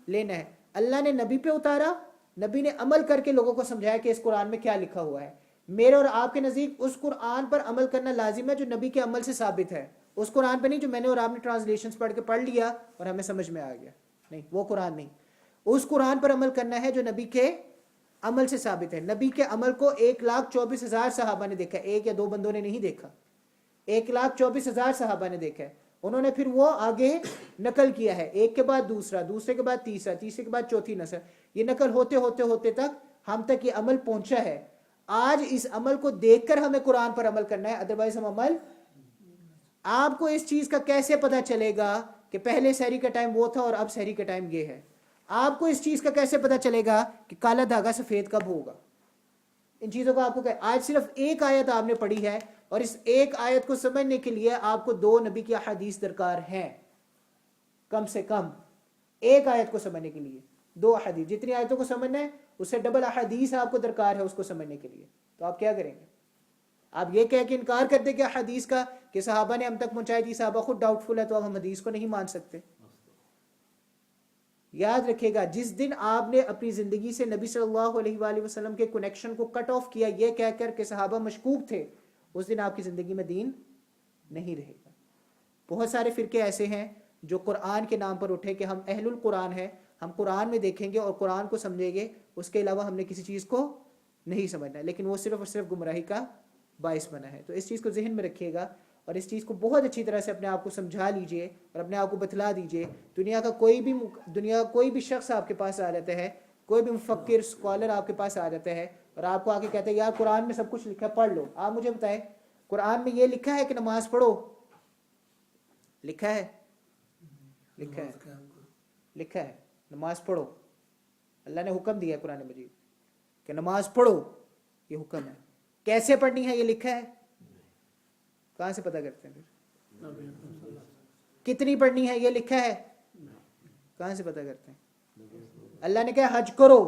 لینا ہے. اللہ نے نبی پہ اتارا, نبی نے عمل کر کے لوگوں کو سمجھایا کہ اس قرآن میں کیا لکھا ہوا ہے. میرے اور آپ کے نزدیک اس قرآن پر عمل کرنا لازم ہے جو نبی کے عمل سے ثابت ہے. اس قرآن پہ نہیں جو میں نے اور آپ نے ٹرانسلیشنز پڑھ کے پڑھ لیا اور ہمیں سمجھ میں آ گیا. نہیں, وہ قرآن نہیں. اس قرآن پر عمل کرنا ہے جو نبی کے عمل سے ثابت ہے. نبی کے عمل کو 1,24,000 صحابہ نے دیکھا, ایک یا دو بندوں نے نہیں دیکھا. 1,24,000 صحابہ نے دیکھا ہے. انہوں نے پھر وہ آگے نقل کیا ہے, ایک کے بعد دوسرا, دوسرے کے بعد تیسرا, تیسرے کے بعد چوتھی نسل. یہ نقل ہوتے ہوتے ہوتے تک ہم تک یہ عمل پہنچا ہے. آج اس عمل کو دیکھ کر ہمیں قرآن پر عمل کرنا ہے, ادروائز ہم عمل. آپ کو اس چیز کا کیسے پتہ چلے گا کہ پہلے سحری کا ٹائم وہ تھا اور اب سحری کا ٹائم یہ ہے؟ آپ کو اس چیز کا کیسے پتہ چلے گا کہ کالا دھاگا سفید کب ہوگا؟ ان چیزوں کو آپ کو آج صرف ایک آیت آپ نے پڑھی ہے, اور اس ایک آیت کو سمجھنے کے لیے آپ کو 2 نبی کی احادیث درکار ہیں. کم سے کم ایک آیت کو سمجھنے کے لیے 2 احادیث. جتنی آیتوں کو سمجھنا ہے اس سے ڈبل احادیث آپ کو درکار ہے اس کو سمجھنے کے لیے. تو آپ کیا کریں گے؟ آپ یہ کہہ کے انکار کر دیں کہ حدیث کا کہ صحابہ نے ہم تک پہنچائی تھی, صحابہ خود ڈاؤٹ فل ہے, تو اب ہم حدیث کو نہیں مان سکتے. یاد رکھیے گا, جس دن آپ نے اپنی زندگی سے نبی صلی اللہ علیہ وآلہ وسلم کے کنیکشن کو کٹ آف کیا یہ کہہ کر کہ صحابہ مشکوک تھے, اس دن آپ کی زندگی میں دین نہیں رہے گا. بہت سارے فرقے ایسے ہیں جو قرآن کے نام پر اٹھے کہ ہم اہل القرآن ہیں, ہم قرآن میں دیکھیں گے اور قرآن کو سمجھیں گے, اس کے علاوہ ہم نے کسی چیز کو نہیں سمجھنا, لیکن وہ صرف اور صرف گمراہی کا باعث بنا ہے. تو اس چیز کو ذہن میں رکھیے گا اور اس چیز کو بہت اچھی طرح سے اپنے آپ کو سمجھا لیجئے اور اپنے آپ کو بتلا دیجئے. دنیا کا کوئی بھی شخص آپ کے پاس آ جاتا ہے, کوئی بھی مفکر اسکالر آپ کے پاس آ جاتا ہے اور آپ کو آ کے کہتا ہے یار قرآن میں سب کچھ لکھا ہے, پڑھ لو. آپ مجھے بتائیں قرآن میں یہ لکھا ہے کہ نماز پڑھو؟ لکھا ہے؟ لکھا ہے, لکھا ہے نماز پڑھو. اللہ نے حکم دیا ہے قرآن مجید کہ نماز پڑھو, یہ حکم ہے. کیسے پڑھنی ہے یہ لکھا ہے؟ کہاں سے پتہ کرتے ہیں پھر؟ کتنی پڑھنی ہے یہ لکھا ہے؟ کہاں سے پتہ کرتے ہیں؟ اللہ نے کہا حج کرو,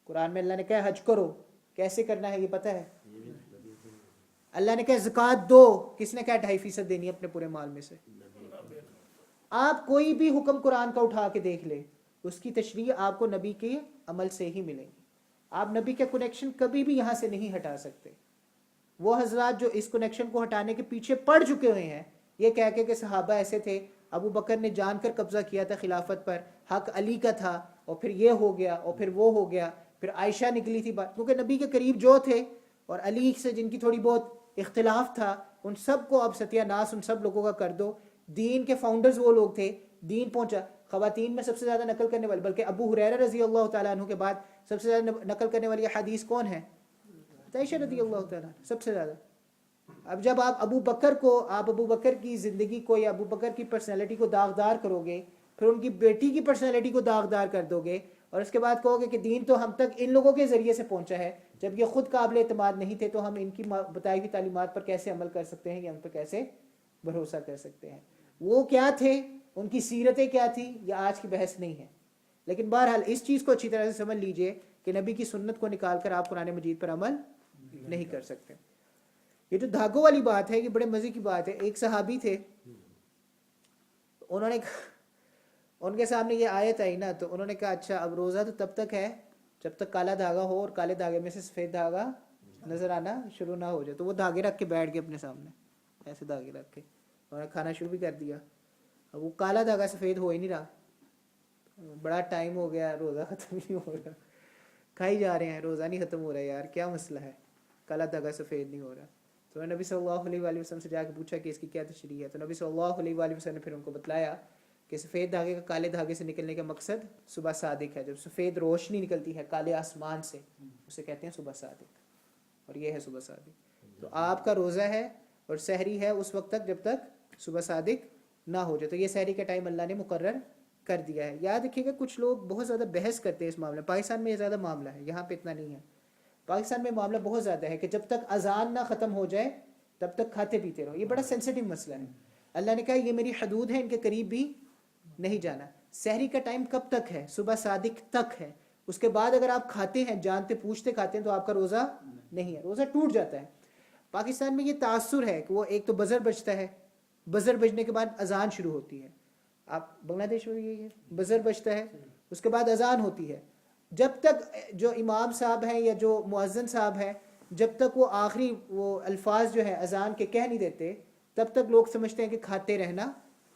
قرآن میں اللہ نے کہا حج کرو, کیسے کرنا ہے یہ پتہ ہے؟ اللہ نے کہا زکوٰۃ دو, کس نے کہا 2.5% دینی ہے اپنے پورے مال میں سے؟ آپ کوئی بھی حکم قرآن کا اٹھا کے دیکھ لیں, اس کی تشریح آپ کو نبی کے عمل سے ہی ملے گی. آپ نبی کا کنیکشن کبھی بھی یہاں سے نہیں ہٹا سکتے. وہ حضرات جو اس کنیکشن کو ہٹانے کے پیچھے پڑ چکے ہوئے ہیں یہ کہہ کے کہ صحابہ ایسے تھے, ابو بکر نے جان کر قبضہ کیا تھا خلافت پر, حق علی کا تھا, اور پھر یہ ہو گیا اور پھر وہ ہو گیا, پھر عائشہ نکلی تھی بات, کیونکہ نبی کے قریب جو تھے اور علی سے جن کی تھوڑی بہت اختلاف تھا ان سب کو اب ستیہ ناس ان سب لوگوں کا کر دو. دین کے فاؤنڈرز وہ لوگ تھے, دین پہنچا. خواتین میں سب سے زیادہ نقل کرنے والے, بلکہ ابو ہریرہ رضی اللہ تعالیٰ عنہ کے بعد سب سے زیادہ نقل کرنے والی حدیث کون ہے؟ عائشہ رضی اللہ تعالیٰ سب سے زیادہ. اب جب آپ ابو بکر کی زندگی کو یا ابو بکر کی پرسنالٹی کو داغدار کرو گے, پھر ان کی بیٹی کی پرسنالٹی کو داغدار کر دو گے, اور اس کے بعد کہو گے کہ دین تو ہم تک ان لوگوں کے ذریعے سے پہنچا ہے, جب یہ خود قابل اعتماد نہیں تھے, تو ہم ان کی بتائی ہوئی تعلیمات پر کیسے عمل کر سکتے ہیں یا ان پر کیسے بھروسہ کر سکتے ہیں؟ وہ کیا تھے, ان کی سیرتیں کیا تھیں, یہ آج کی بحث نہیں ہے. لیکن بہرحال اس چیز کو اچھی طرح سے سمجھ لیجئے کہ نبی کی سنت کو نکال کر آپ قرآن مجید پر عمل نہیں کر سکتے. یہ جو دھاگوں والی بات ہے یہ بڑے مزے کی بات ہے. ایک صحابی تھے, انہوں نے ان کے سامنے یہ آیت آئی نا, تو انہوں نے کہا اچھا اب روزہ تو تب تک ہے جب تک کالا دھاگا ہو اور کالے دھاگے میں سے سفید دھاگا نظر آنا شروع نہ ہو جائے. تو وہ دھاگے رکھ کے بیٹھ گئے اپنے سامنے, ایسے دھاگے رکھ کے, انہوں نے کھانا شروع بھی کر دیا. اب وہ کالا دھاگا سفید ہو ہی نہیں رہا, بڑا ٹائم ہو گیا, روزہ ختم نہیں ہو رہا, کھائی جا رہے ہیں, روزہ نہیں ختم ہو رہا, یار کیا مسئلہ ہے, کالا دھاگا سفید نہیں ہو رہا. تو نبی صلی اللہ علیہ وآلہ وسلم سے جا کے پوچھا کہ اس کی کیا تشریح ہے. تو نبی صلی اللہ علیہ وآلہ وسلم نے پھر ان کو بتلایا کہ سفید دھاگے کا کالے دھاگے سے نکلنے کا مقصد صبح صادق ہے. جب سفید روشنی نکلتی ہے کالے آسمان سے, اسے کہتے ہیں صبح صادق, اور یہ ہے صبح صادق. تو آپ کا روزہ ہے اور سحری ہے اس وقت تک جب تک صبح صادق نہ ہو جائے. تو یہ سحری کا ٹائم اللہ نے مقرر کر دیا ہے. یاد رکھیے گا کچھ لوگ بہت زیادہ بحث کرتے ہیں اس معاملے. پاکستان میں یہ زیادہ معاملہ ہے, یہاں پہ اتنا نہیں ہے. پاکستان میں معاملہ بہت زیادہ ہے کہ جب تک اذان نہ ختم ہو جائے تب تک کھاتے پیتے رہو. یہ بڑا سینسیٹیو مسئلہ ہے. اللہ نے کہا یہ میری حدود ہے, ان کے قریب بھی نہیں جانا. سحری کا ٹائم کب تک ہے؟ صبح صادق تک ہے. اس کے بعد اگر آپ کھاتے ہیں, جانتے پوچھتے کھاتے ہیں, تو آپ کا روزہ نہیں ہے, روزہ ٹوٹ جاتا ہے. پاکستان میں یہ تاثر ہے کہ وہ ایک تو بزر بجتا ہے, بزر بجنے کے بعد اذان شروع ہوتی ہے. آپ بنگلہ دیش میں یہی ہے, بزر بجتا ہے, اس کے بعد اذان ہوتی ہے. جب تک جو امام صاحب ہیں یا جو مؤذن صاحب ہیں, جب تک وہ آخری وہ الفاظ جو ہے اذان کے کہہ نہیں دیتے, تب تک لوگ سمجھتے ہیں کہ کھاتے رہنا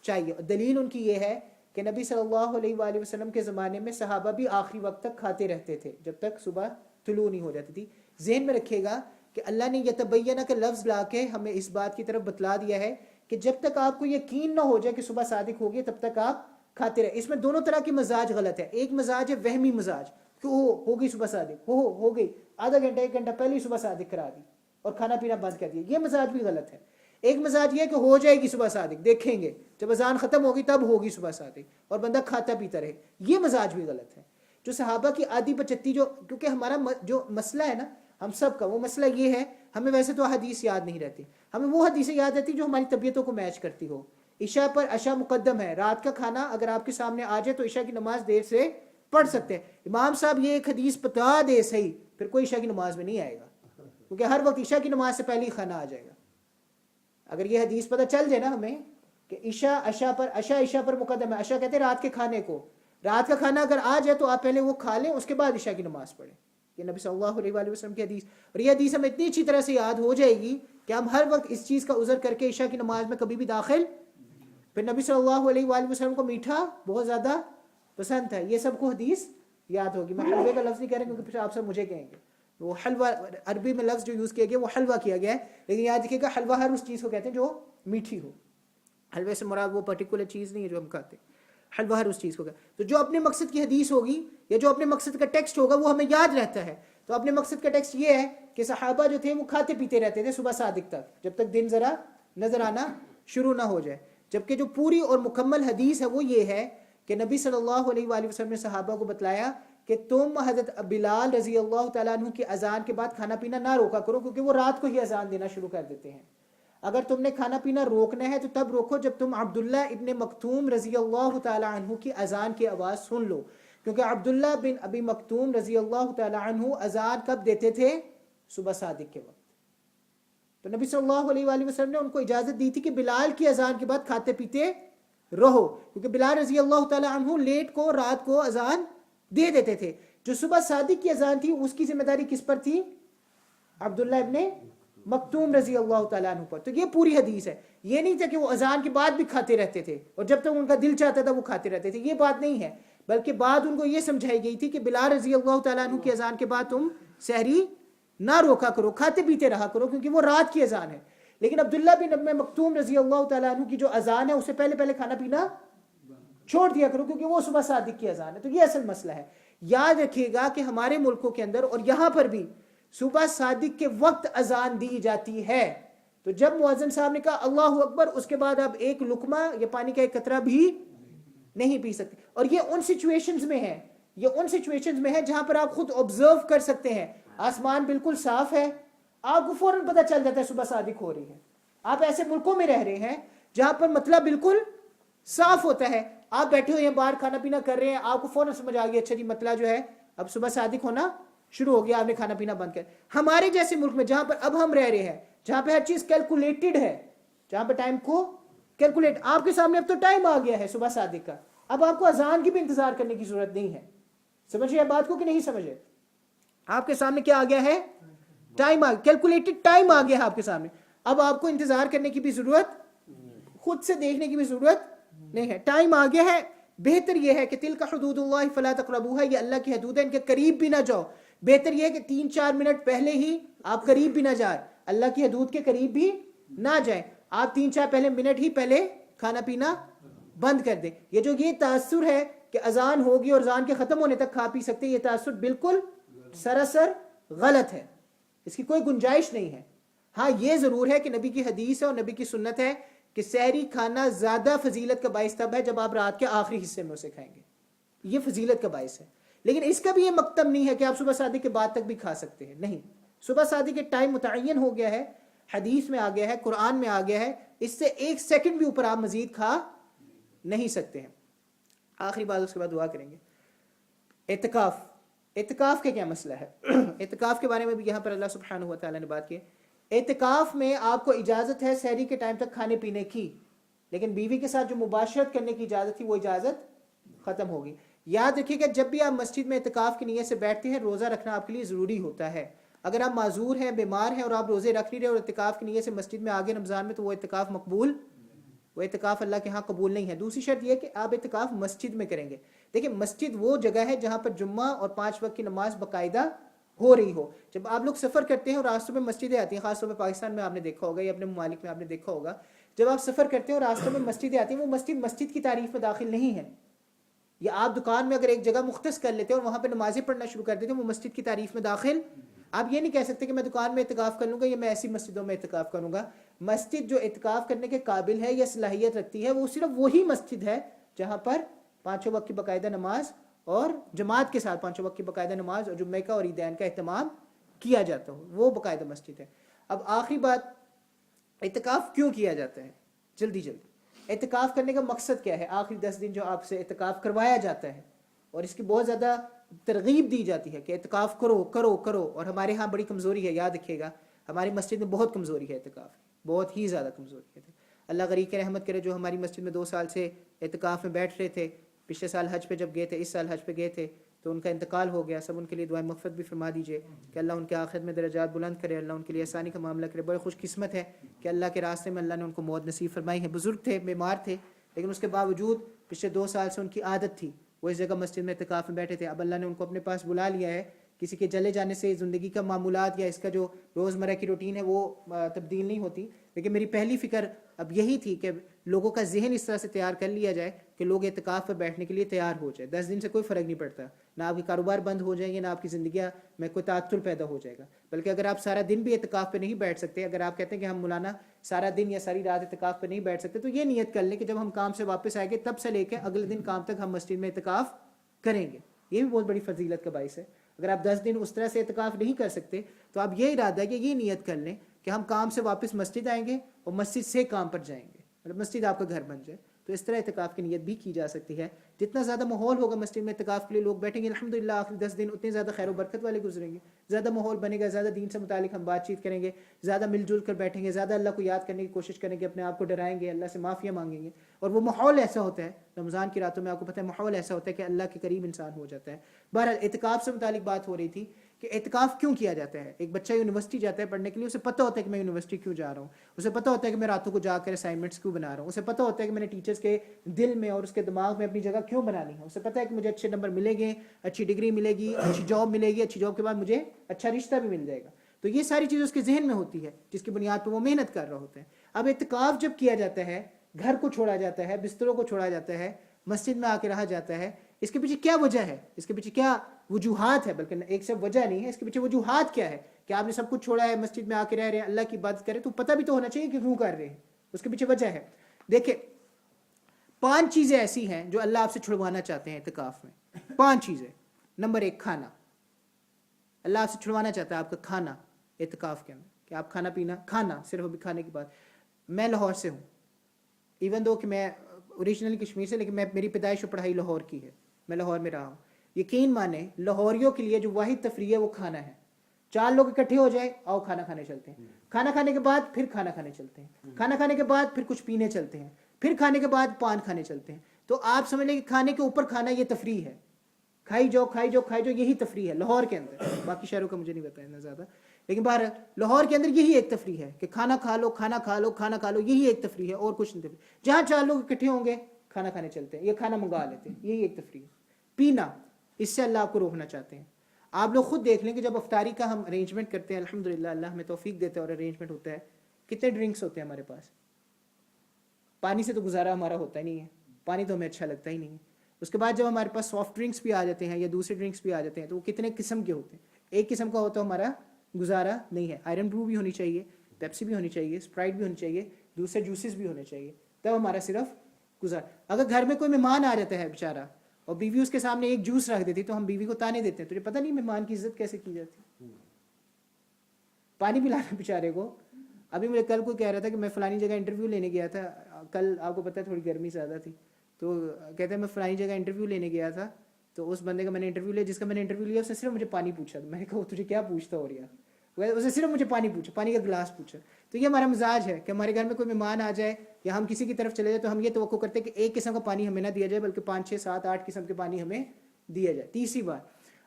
چاہیے. دلیل ان کی یہ ہے کہ نبی صلی اللہ علیہ وآلہ وسلم کے زمانے میں صحابہ بھی آخری وقت تک کھاتے رہتے تھے جب تک صبح طلوع نہیں ہو جاتی تھی. ذہن میں رکھیے گا کہ اللہ نے یتبینہ کا لفظ لا کے ہمیں اس بات کی طرف بتلا دیا ہے کہ جب تک آپ کو یقین نہ ہو جائے کہ صبح صادق ہوگی تب تک آپ کھاتے رہے. اس میں دونوں طرح کی مزاج غلط ہے. ایک مزاج ہے وہمی مزاج کہ ہوگی صبح صادق, ہو گئی, آدھا گھنٹہ ایک گھنٹہ پہلے ہی صبح صادق کرا دی اور کھانا پینا بند کر دیا. یہ مزاج بھی غلط ہے. ایک مزاج یہ ہے کہ ہو جائے گی صبح صادق, دیکھیں گے جب اذان ختم ہوگی تب ہوگی صبح صادق, اور بندہ کھاتا پیتا رہے. یہ مزاج بھی غلط ہے. جو صحابہ کی آدھی بچتی, جو کیونکہ ہمارا جو مسئلہ ہے نا ہم سب کا, وہ مسئلہ یہ ہے ہمیں ویسے تو حدیث یاد نہیں رہتی, ہمیں وہ حدیثیں یاد رہتی جو ہماری طبیعتوں کو میچ کرتی ہو. عشاء پر عشاء مقدم ہے, رات کا کھانا اگر آپ کے سامنے آ جائے تو عشاء کی نماز دیر سے پڑھ سکتے ہیں. امام صاحب یہ ایک حدیث بتا دے صحیح, پھر کوئی عشاء کی نماز میں نہیں آئے گا, کیونکہ ہر وقت عشاء کی نماز سے پہلے ہی کھانا آ جائے گا. اگر یہ حدیث پتہ چل جائے نا ہمیں کہ عشاء پر مقدم ہے, عشاء کہتے ہیں رات کے کھانے کو, رات کا کھانا اگر آ جائے تو آپ پہلے وہ کھا لیں, اس کے بعد عشاء کی نماز پڑھیں. یہ نبی صلی اللہ علیہ وآلہ وسلم کی حدیث, اور یہ حدیث ہمیں اتنی اچھی طرح سے یاد ہو جائے گی کہ ہم ہر وقت اس چیز کا عذر کر کے عشاء کی نماز میں کبھی بھی داخل. پھر نبی صلی اللہ علیہ وآلہ وسلم کو میٹھا بہت زیادہ پسند تھا, یہ سب کو حدیث یاد ہوگی. میں حلوے کا لفظ نہیں کہہ رہا کیونکہ پھر آپ سب مجھے کہیں گے, وہ حلوہ عربی میں لفظ جو یوز کیا گیا وہ حلوہ کیا گیا ہے, لیکن یاد رکھیے گا حلوہ ہر اس چیز کو کہتے ہیں جو میٹھی ہو. حلوے سے مراد وہ پرٹیکولر چیز نہیں ہے جو ہم کھاتے ہیں, حلوہ ہر اس چیز کو کہتے ہیں. تو جو اپنے مقصد کی حدیث ہوگی یا جو اپنے مقصد کا ٹیکسٹ ہوگا وہ ہمیں یاد رہتا ہے. تو اپنے مقصد کا ٹیکسٹ یہ ہے کہ صحابہ جو تھے وہ کھاتے پیتے رہتے تھے صبح صادق تک, جب تک دن ذرا نظر آنا شروع نہ ہو جائے. جبکہ جو پوری اور مکمل حدیث ہے وہ یہ ہے کہ نبی صلی اللہ علیہ وآلہ وسلم نے صحابہ کو بتلایا کہ تم حضرت بلال رضی اللہ تعالیٰ عنہ کی اذان کے بعد کھانا پینا نہ روکا کرو, کیونکہ وہ رات کو ہی اذان دینا شروع کر دیتے ہیں. اگر تم نے کھانا پینا روکنا ہے تو تب روکو جب تم عبداللہ ابن مکتوم رضی اللہ تعالیٰ عنہ کی اذان کی آواز سن لو, کیونکہ عبداللہ بن ابی مکتوم رضی اللہ تعالیٰ عنہ اذان کب دیتے تھے؟ صبح صادق کے وقت. تو نبی صلی اللہ علیہ وآلہ وسلم نے ان کو اجازت دی تھی کہ بلال کی اذان کے بعد کھاتے پیتے رہو, کیونکہ بلال رضی اللہ تعالیٰ عنہ لیٹ کو رات کو اذان دے دیتے تھے. جو صبح صادق کی اذان تھی اس کی ذمہ داری کس پر تھی؟ عبداللہ ابن مکتوم رضی اللہ تعالیٰ عنہ پر. تو یہ پوری حدیث ہے. یہ نہیں تھا کہ وہ اذان کے بعد بھی کھاتے رہتے تھے اور جب تک ان کا دل چاہتا تھا وہ کھاتے رہتے تھے, یہ بات نہیں ہے, بلکہ بات ان کو یہ سمجھائی گئی تھی کہ بلال رضی اللہ تعالیٰ عنہ کی اذان کے بعد تم سحری نہ روکا کرو, کھاتے پیتے رہا کرو, کیونکہ وہ رات کی اذان ہے. لیکن عبداللہ بن ابن مکتوم رضی اللہ تعالیٰ عنہ کی جو اذان ہے اسے پہلے کھانا پینا چھوڑ دیا کرو, کیونکہ وہ صبح صادق کی اذان ہے. تو یہ اصل مسئلہ ہے. یاد رکھیے گا کہ ہمارے ملکوں کے اندر اور یہاں پر بھی صبح صادق کے وقت اذان دی جاتی ہے. تو جب مؤذن صاحب نے کہا اللہ اکبر, اس کے بعد آپ ایک لقمہ یا پانی کا ایک قطرہ بھی نہیں پی سکتے. اور یہ ان سچویشنز میں ہے جہاں پر آپ خود آبزرو کر سکتے ہیں. آسمان بالکل صاف ہے, آپ کو فوراً پتہ چل جاتا ہے صبح صادق ہو رہی ہے. آپ ایسے ملکوں میں رہ رہے ہیں جہاں پر مطلب بالکل صاف ہوتا ہے, آپ بیٹھے ہوئے ہیں باہر کھانا پینا کر رہے ہیں, آپ کو فوراً سمجھ آ گیا اچھا جی مطلب جو ہے اب صبح صادق ہونا شروع ہو گیا, آپ نے کھانا پینا بند کر. ہمارے جیسے ملک میں جہاں پر اب ہم رہ رہے ہیں, جہاں پہ ہر چیز کیلکولیٹڈ ہے, جہاں پہ ٹائم کو کیلکولیٹ, آپ کے سامنے اب تو ٹائم آ گیا ہے صبح صادق کا, اب آپ کو اذان کی بھی انتظار کرنے کی ضرورت نہیں ہے. سمجھے بات کو کہ نہیں سمجھے؟ آپ کے سامنے کیا آ گیا ہے؟ ٹائم آ, کیلکولیٹڈ ٹائم آ گیا ہے آپ کے سامنے. اب آپ کو انتظار کرنے کی بھی ضرورت, خود سے دیکھنے کی بھی ضرورت نہیں ہے, ٹائم آ گیا ہے. بہتر یہ ہے کہ تلک حدود اللہ فلا تقربوها, یہ اللہ کی حدود ہے, ان کے قریب بھی نہ جاؤ. بہتر یہ ہے کہ 3-4 منٹ پہلے ہی آپ قریب بھی نہ جائیں, اللہ کی حدود کے قریب بھی نہ جائیں. آپ 3-4 منٹ ہی پہلے کھانا پینا بند کر دیں. یہ تاثر ہے کہ اذان ہوگی اور اذان کے ختم ہونے تک کھا پی سکتے, یہ تاثر بالکل سراسر غلط ہے, اس کی کوئی گنجائش نہیں ہے. ہاں یہ ضرور ہے کہ نبی کی حدیث ہے اور نبی کی سنت ہے کہ سحری کھانا زیادہ فضیلت کا باعث تب ہے جب آپ رات کے آخری حصے میں اسے کھائیں گے, یہ فضیلت کا باعث ہے. لیکن اس کا بھی یہ مکتب نہیں ہے کہ آپ صبح صادق کے بعد تک بھی کھا سکتے ہیں, نہیں. صبح صادق کے ٹائم متعین ہو گیا ہے, حدیث میں آ گیا ہے, قرآن میں آ گیا ہے, اس سے 1 سیکنڈ بھی اوپر آپ مزید کھا نہیں سکتے ہیں. آخری بات, اس کے بعد دعا کریں گے. اعتکاف کا کیا مسئلہ ہے؟ اعتکاف کے بارے میں بھی یہاں پر اللہ سبحانہ و تعالیٰ نے بات کی. اعتکاف میں آپ کو اجازت ہے سحری کے ٹائم تک کھانے پینے کی, لیکن بیوی کے ساتھ جو مباشرت کرنے کی اجازت تھی وہ اجازت ختم ہوگی. یاد رکھیے گا جب بھی آپ مسجد میں اعتکاف کی نیت سے بیٹھتے ہیں, روزہ رکھنا آپ کے لیے ضروری ہوتا ہے. اگر آپ معذور ہیں, بیمار ہیں اور آپ روزے رکھ نہیں رہے اور اعتکاف کی نیت سے مسجد میں آگے رمضان میں, تو وہ اعتکاف مقبول, وہ اعتکاف اللہ کے ہاں قبول نہیں ہے. دوسری شرط یہ کہ آپ اعتکاف مسجد میں کریں گے. دیکھیں مسجد وہ جگہ ہے جہاں پر جمعہ اور 5 وقت کی نماز باقاعدہ ہو رہی ہو. جب آپ لوگ سفر کرتے ہیں اور راستوں میں مسجدیں آتی ہیں, خاص طور پہ پاکستان میں آپ نے دیکھا ہوگا یا اپنے ممالک میں آپ نے دیکھا ہوگا, جب آپ سفر کرتے ہیں اور راستوں میں مسجدیں آتی ہیں, وہ مسجد کی تعریف میں داخل نہیں ہے. یا آپ دکان میں اگر ایک جگہ مختص کر لیتے ہیں اور وہاں پہ نمازیں پڑھنا شروع کر دیتے ہیں, وہ مسجد کی تعریف میں داخل. آپ یہ نہیں کہہ سکتے کہ میں دکان میں اعتکاف کر لوں گا یا میں ایسی مسجدوں میں اعتکاف کروں گا. مسجد جو اعتکاف کرنے کے قابل ہے یا صلاحیت رکھتی ہے, وہ صرف وہی مسجد ہے جہاں پر 5 وقت کی باقاعدہ نماز اور جماعت کے ساتھ 5 وقت کی باقاعدہ نماز اور جمعہ کا اور عیدین کا اہتمام کیا جاتا ہو, وہ باقاعدہ مسجد ہے. اب آخری بات, اعتکاف کیوں کیا جاتا ہے؟ جلدی اعتکاف کرنے کا مقصد کیا ہے؟ آخری 10 دن جو آپ سے اعتکاف کروایا جاتا ہے اور اس کی بہت زیادہ ترغیب دی جاتی ہے کہ اعتکاف کرو کرو کرو. اور ہمارے ہاں بڑی کمزوری ہے, یاد رکھیے گا ہماری مسجد میں بہت کمزوری ہے اعتکاف, بہت ہی زیادہ کمزوری ہے. اللہ غریق رحمت کرے جو ہماری مسجد میں 2 سال سے اعتکاف میں بیٹھ رہے تھے, پچھلے سال حج پہ جب گئے تھے, اس سال حج پہ گئے تھے تو ان کا انتقال ہو گیا. سب ان کے لیے دعائیں مغفرت بھی فرما دیجئے کہ اللہ ان کے آخرت میں درجات بلند کرے, اللہ ان کے لیے آسانی کا معاملہ کرے. بڑے خوش قسمت ہے کہ اللہ کے راستے میں اللہ نے ان کو موت نصیب فرمائی ہے. بزرگ تھے, بیمار تھے, لیکن اس کے باوجود پچھلے 2 سال سے ان کی عادت تھی وہ اس جگہ مسجد میں اعتکاف میں بیٹھے تھے. اب اللہ نے ان کو اپنے پاس بلا لیا ہے. کسی کے چلے جانے سے زندگی کا معمولات یا اس کا جو روزمرہ کی روٹین ہے وہ تبدیل نہیں ہوتی. لیکن میری پہلی فکر اب یہی تھی کہ لوگوں کا ذہن اس طرح سے تیار کر لیا جائے کہ لوگ اعتکاف پر بیٹھنے کے لیے تیار ہو جائے. 10 دن سے کوئی فرق نہیں پڑتا, نہ آپ کے کاروبار بند ہو جائیں گے, نہ آپ کی زندگیاں میں کوئی تعطل پیدا ہو جائے گا. بلکہ اگر آپ سارا دن بھی اعتکاف پہ نہیں بیٹھ سکتے, اگر آپ کہتے ہیں کہ ہم مولانا سارا دن یا ساری رات اعتکاف پہ نہیں بیٹھ سکتے, تو یہ نیت کر لیں کہ جب ہم کام سے واپس آئیں گے تب سے لے کے اگلے دن کام تک ہم مسجد میں اعتکاف کریں گے. یہ بھی بہت بڑی فضیلت کا باعث ہے. اگر آپ 10 دن اس طرح سے اعتکاف نہیں کر سکتے تو آپ یہ ارادہ ہے کہ یہ نیت کر لیں کہ ہم کام سے واپس مسجد آئیں گے اور مسجد سے کام پر جائیں گے, مطلب مسجد آپ کا گھر بن جائے. تو تو اس طرح اعتکاف کی نیت بھی کی جا سکتی ہے. جتنا زیادہ ماحول ہوگا مسجد میں اعتکاف کے لیے لوگ بیٹھیں گے الحمدللہ آخری 10 دن اتنے زیادہ خیر و برکت والے گزریں گے. زیادہ ماحول بنے گا, زیادہ دین سے متعلق ہم بات چیت کریں گے, زیادہ مل جل کر بیٹھیں گے, زیادہ اللہ کو یاد کرنے کی کوشش کریں گے, اپنے آپ کو ڈرائیں گے, اللہ سے معافیاں مانگیں گے. اور وہ ماحول ایسا ہوتا ہے رمضان کی راتوں میں, آپ کو پتہ ہے ماحول ایسا ہوتا ہے کہ اللہ کے قریب انسان ہو جاتا ہے. بہرحال اعتکاف سے متعلق بات ہو رہی تھی کہ اعتکاف کیوں کیا جاتا ہے. ایک بچہ یونیورسٹی جاتا ہے پڑھنے کے لیے, اسے پتہ ہوتا ہے کہ میں یونیورسٹی کیوں جا رہا ہوں, اسے پتہ ہوتا ہے کہ میں راتوں کو جا کر اسائنمنٹس کیوں بنا رہا ہوں, اسے پتہ ہوتا ہے کہ میں نے ٹیچرس کے دل میں اور اس کے دماغ میں اپنی جگہ کیوں بنانی ہے, اسے پتہ ہے کہ مجھے اچھے نمبر ملیں گے, اچھی ڈگری ملے گی, اچھی جاب ملے گی, اچھی جاب کے بعد مجھے اچھا رشتہ بھی مل جائے گا. تو یہ ساری چیزیں اس کے ذہن میں ہوتی ہے جس کی بنیاد پہ وہ محنت کر رہا ہوتا ہے. اب اعتکاف جب کیا جاتا ہے, گھر کو چھوڑا جاتا ہے, بستروں کو چھوڑا جاتا ہے, مسجد میں آ کے رہا جاتا ہے, اس کے پیچھے کیا وجہ ہے, اس کے پیچھے کیا وجوہات ہے, بلکہ ایک صرف وجہ نہیں ہے, اس کے پیچھے وجوہات کیا ہے کہ آپ نے سب کچھ چھوڑا ہے, مسجد میں آ کے رہ رہے ہیں, اللہ کی عبادت کریں, تو پتہ بھی تو ہونا چاہیے کہ کیوں کر رہے ہیں, اس کے پیچھے وجہ ہے. دیکھیں 5 چیزیں ایسی ہیں جو اللہ آپ سے چھڑوانا چاہتے ہیں اعتکاف میں. 5 چیزیں. نمبر 1 کھانا. اللہ آپ سے چھڑوانا چاہتا ہے آپ کا کھانا اعتکاف کے اندر, کہ آپ کھانا پینا, کھانا صرف ابھی کھانے کی بات. میں لاہور سے ہوں, ایون دو کہ میں اوریجنلی کشمیر سے, لیکن میری پیدائش و پڑھائی لاہور کی ہے, میں لاہور میں رہا ہوں. یقین مانیں لاہوریوں کے لیے جو واحد تفریح ہے وہ کھانا ہے. 4 لوگ اکٹھے ہو جائے, آؤ کھانا کھانے چلتے ہیں, کھانا کھانے کے بعد پھر کھانا کھانے چلتے ہیں, کھانا کھانے کے بعد پھر کچھ پینے چلتے ہیں, پھر کھانے کے بعد پان کھانے چلتے ہیں. تو آپ سمجھ لیں کہ کھانے کے اوپر کھانا یہ تفریح ہے, کھائی جاؤ کھائی جاؤ کھائی جاؤ, یہی تفریح ہے لاہور کے اندر. باقی شہروں کا مجھے نہیں پتا اتنا زیادہ, لیکن باہر لاہور کے اندر یہی ایک تفریح ہے کہ کھانا کھا لو کھانا کھا لو کھانا کھا لو, یہی ایک تفریح ہے اور کچھ نہیں تفریح. جہاں 4 لوگ اکٹھے ہوں گے کھانا کھانے چلتے ہیں یا کھانا منگا لیتے ہیں, یہی ایک تفریح ہے. پینا, اس سے اللہ آپ کو روکنا چاہتے ہیں. آپ لوگ خود دیکھ لیں کہ جب افطاری کا ہم ارینجمنٹ کرتے ہیں, الحمدللہ اللہ ہمیں توفیق دیتا ہے اور ارینجمنٹ ہوتا ہے, کتنے ڈرنکس ہوتے ہیں ہمارے پاس. پانی سے تو گزارا ہمارا ہوتا ہی نہیں ہے, پانی تو ہمیں اچھا لگتا ہی نہیں ہے. اس کے بعد جب ہمارے پاس سافٹ ڈرنکس بھی آ جاتے ہیں یا دوسرے ڈرنکس بھی آ جاتے ہیں تو وہ کتنے قسم کے ہوتے ہیں. ایک قسم کا ہوتا ہے ہمارا گزارا نہیں ہے. آئرن برو بھی ہونی چاہیے, پیپسی بھی ہونی چاہیے, اسپرائٹ بھی ہونی چاہیے, دوسرے جوسز بھی ہونے چاہیے, تب ہمارا صرف گزارا. اگر گھر میں کوئی مہمان آ جاتا ہے بیچارہ اور بیوی اس کے سامنے ایک جوس رکھ دیتی تو ہم بیوی کو تانے دیتے ہیں, تجھے پتہ نہیں مہمان کی عزت کیسے کی جاتی. پانی پلانا بیچارے کو. ابھی مجھے کل کو کہہ رہا تھا کہ میں فلانی جگہ انٹرویو لینے گیا تھا, کل آپ کو پتہ ہے تھوڑی گرمی زیادہ تھی, تو کہتے ہیں میں فلانی جگہ انٹرویو لینے گیا تھا, تو اس بندے کا میں نے انٹرویو لیا, جس کا میں نے انٹرویو لیا اس نے صرف مجھے پانی پوچھا. میں نے کہا تجھے کیا پوچھتا ہو رہا, اس نے صرف مجھے پانی پوچھا, پانی کا گلاس پوچھا. تو یہ ہمارا مزاج ہے کہ ہمارے گھر میں کوئی مہمان آ جائے یا ہم کسی کی طرف چلے جائے تو ہم یہ توقع کرتے ہیں کہ ایک قسم کا پانی ہمیں نہ دیا جائے بلکہ 5 6 7 8 قسم کے پانی ہمیں دیا جائے. تیسری بات,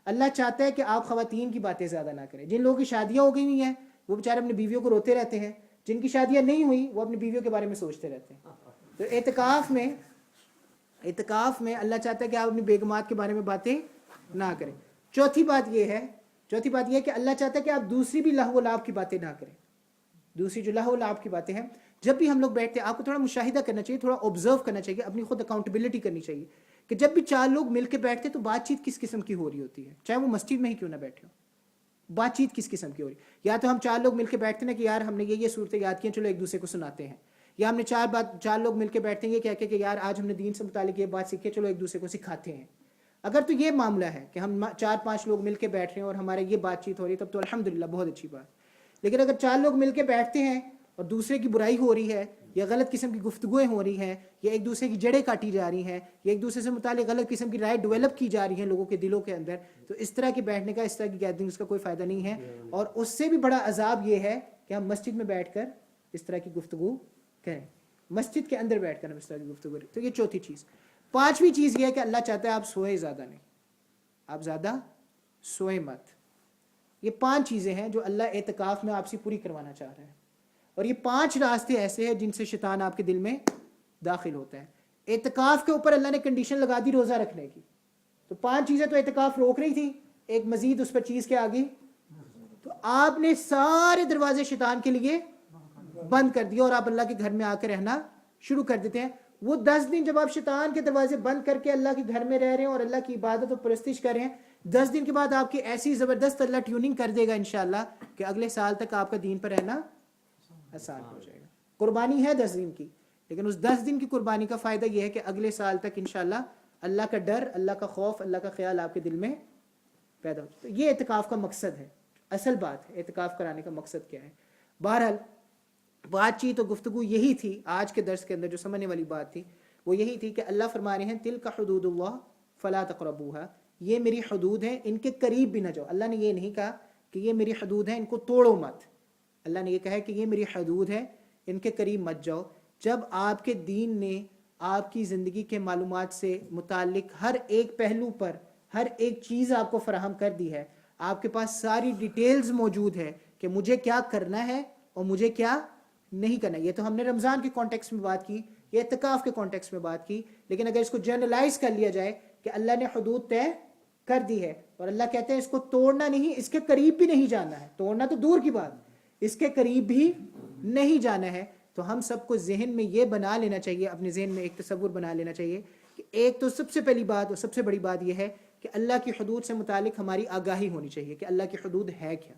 اللہ چاہتا ہے کہ آپ خواتین کی باتیں زیادہ نہ کریں. جن لوگوں کی شادیاں ہو گئی ہوئی ہیں وہ بیچارے اپنی بیویوں کو روتے رہتے ہیں, جن کی شادیاں نہیں ہوئی وہ اپنی بیویوں کے بارے میں سوچتے رہتے ہیں. تو اعتکاف میں اللہ چاہتا ہے کہ آپ اپنی بیگمات کے بارے میں باتیں نہ کریں. چوتھی بات یہ ہے کہ اللہ چاہتا ہے کہ آپ دوسری بھی لہو و لعب کی باتیں نہ کریں. دوسری جو لہو و لعب کی باتیں ہیں, جب بھی ہم لوگ بیٹھتے ہیں آپ کو تھوڑا مشاہدہ کرنا چاہیے, تھوڑا آبزرو کرنا چاہیے, اپنی خود اکاؤنٹیبلٹی کرنی چاہیے کہ جب بھی 4 لوگ مل کے بیٹھتے تو بات چیت کس قسم کی ہو رہی ہوتی ہے, چاہے وہ مسجد میں ہی کیوں نہ بیٹھے ہو. بات چیت کس قسم کی ہو رہی ہے. یا تو ہم 4 لوگ مل کے بیٹھتے ہیں کہ یار ہم نے یہ صورتیں یاد کی ہیں, چلو ایک دوسرے کو سناتے ہیں. یا ہم نے 4 لوگ مل کے بیٹھتے ہیں یہ کہہ کے کہ یار آج ہم نے دین سے متعلق یہ بات سیکھی ہے, چلو ایک دوسرے کو سکھاتے ہیں. اگر تو یہ معاملہ ہے کہ ہم 4 5 لوگ مل کے بیٹھ رہے ہیں اور ہمارے یہ بات چیت ہو رہی ہے, تب تو الحمدللہ بہت اچھی بات. لیکن اگر 4 لوگ مل کے بیٹھتے ہیں اور دوسرے کی برائی ہو رہی ہے یا غلط قسم کی گفتگویں ہو رہی ہیں یا ایک دوسرے کی جڑیں کاٹی جا رہی ہیں یا ایک دوسرے سے متعلق غلط قسم کی رائے ڈیولپ کی جا رہی ہیں لوگوں کے دلوں کے اندر, تو اس طرح کے بیٹھنے کا, اس طرح کی گیدرنگز کا کوئی فائدہ نہیں ہے. اور اس سے بھی بڑا عذاب یہ ہے کہ ہم مسجد میں بیٹھ کر اس طرح کی گفتگو کریں, مسجد کے اندر بیٹھ کر ہم اس طرح کی گفتگو کریں. تو یہ چوتھی چیز. 5ویں چیز یہ ہے کہ اللہ چاہتا ہے آپ سوئے زیادہ نہیں, آپ زیادہ سوئے مت. یہ 5 چیزیں ہیں جو اللہ اعتکاف میں آپ سے پوری کروانا چاہ رہے ہیں. اور یہ 5 راستے ایسے ہیں جن سے شیطان آپ کے دل میں داخل ہوتا ہے. اعتکاف کے اوپر اللہ نے کنڈیشن لگا دی روزہ رکھنے کی, تو 5 چیزیں تو اعتکاف روک رہی تھی, ایک مزید اس پر چیز کے آگے, تو آپ نے سارے دروازے شیطان کے لیے بند کر دیا اور آپ اللہ کے گھر میں آ کے رہنا شروع کر دیتے ہیں. وہ 10 دن جب آپ شیطان کے دروازے بند کر کے اللہ کے گھر میں رہ رہے ہیں اور اللہ کی عبادت و پرستش کر رہے ہیں, 10 دن کے بعد آپ کی ایسی زبردست اللہ ٹیوننگ کر دے گا انشاءاللہ کہ اگلے سال تک آپ کا دین پر رہنا آسان ہو جائے گا. قربانی ہے 10 دن کی, لیکن اس 10 دن کی قربانی کا فائدہ یہ ہے کہ اگلے سال تک انشاءاللہ اللہ کا ڈر, اللہ کا خوف, اللہ کا خیال آپ کے دل میں پیدا ہو. تو یہ اعتکاف کا مقصد ہے, اصل بات ہے اعتکاف کرانے کا مقصد کیا ہے. بہرحال بات چیت و گفتگو یہی تھی آج کے درس کے اندر, جو سمجھنے والی بات تھی. وہ یہی تھی کہ اللہ فرما رہے ہیں تلک حدود اللہ فلا تقربوها، یہ میری حدود ہیں، ان کے قریب بھی نہ جاؤ۔ اللہ نے یہ نہیں کہا کہ یہ میری حدود ہیں ان کو توڑو مت، اللہ نے یہ کہا ہے کہ یہ میری حدود ہے، ان کے قریب مت جاؤ۔ جب آپ کے دین نے آپ کی زندگی کے معلومات سے متعلق ہر ایک پہلو پر ہر ایک چیز آپ کو فراہم کر دی ہے، آپ کے پاس ساری ڈیٹیلز موجود ہے کہ مجھے کیا کرنا ہے اور مجھے کیا نہیں کرنا۔ یہ تو ہم نے رمضان کے کانٹیکس میں بات کی، یہ اعتکاف کے کانٹیکس میں بات کی، لیکن اگر اس کو جنرلائز کر لیا جائے کہ اللہ نے حدود طے کر دی ہے اور اللہ کہتے ہیں اس کو توڑنا نہیں، اس کے قریب بھی نہیں جانا ہے، توڑنا تو دور کی بات، اس کے قریب بھی نہیں جانا ہے، تو ہم سب کو ذہن میں یہ بنا لینا چاہیے، اپنے ذہن میں ایک تصور بنا لینا چاہیے کہ ایک تو سب سے پہلی بات اور سب سے بڑی بات یہ ہے کہ اللہ کی حدود سے متعلق ہماری آگاہی ہونی چاہیے کہ اللہ کی حدود ہے کیا،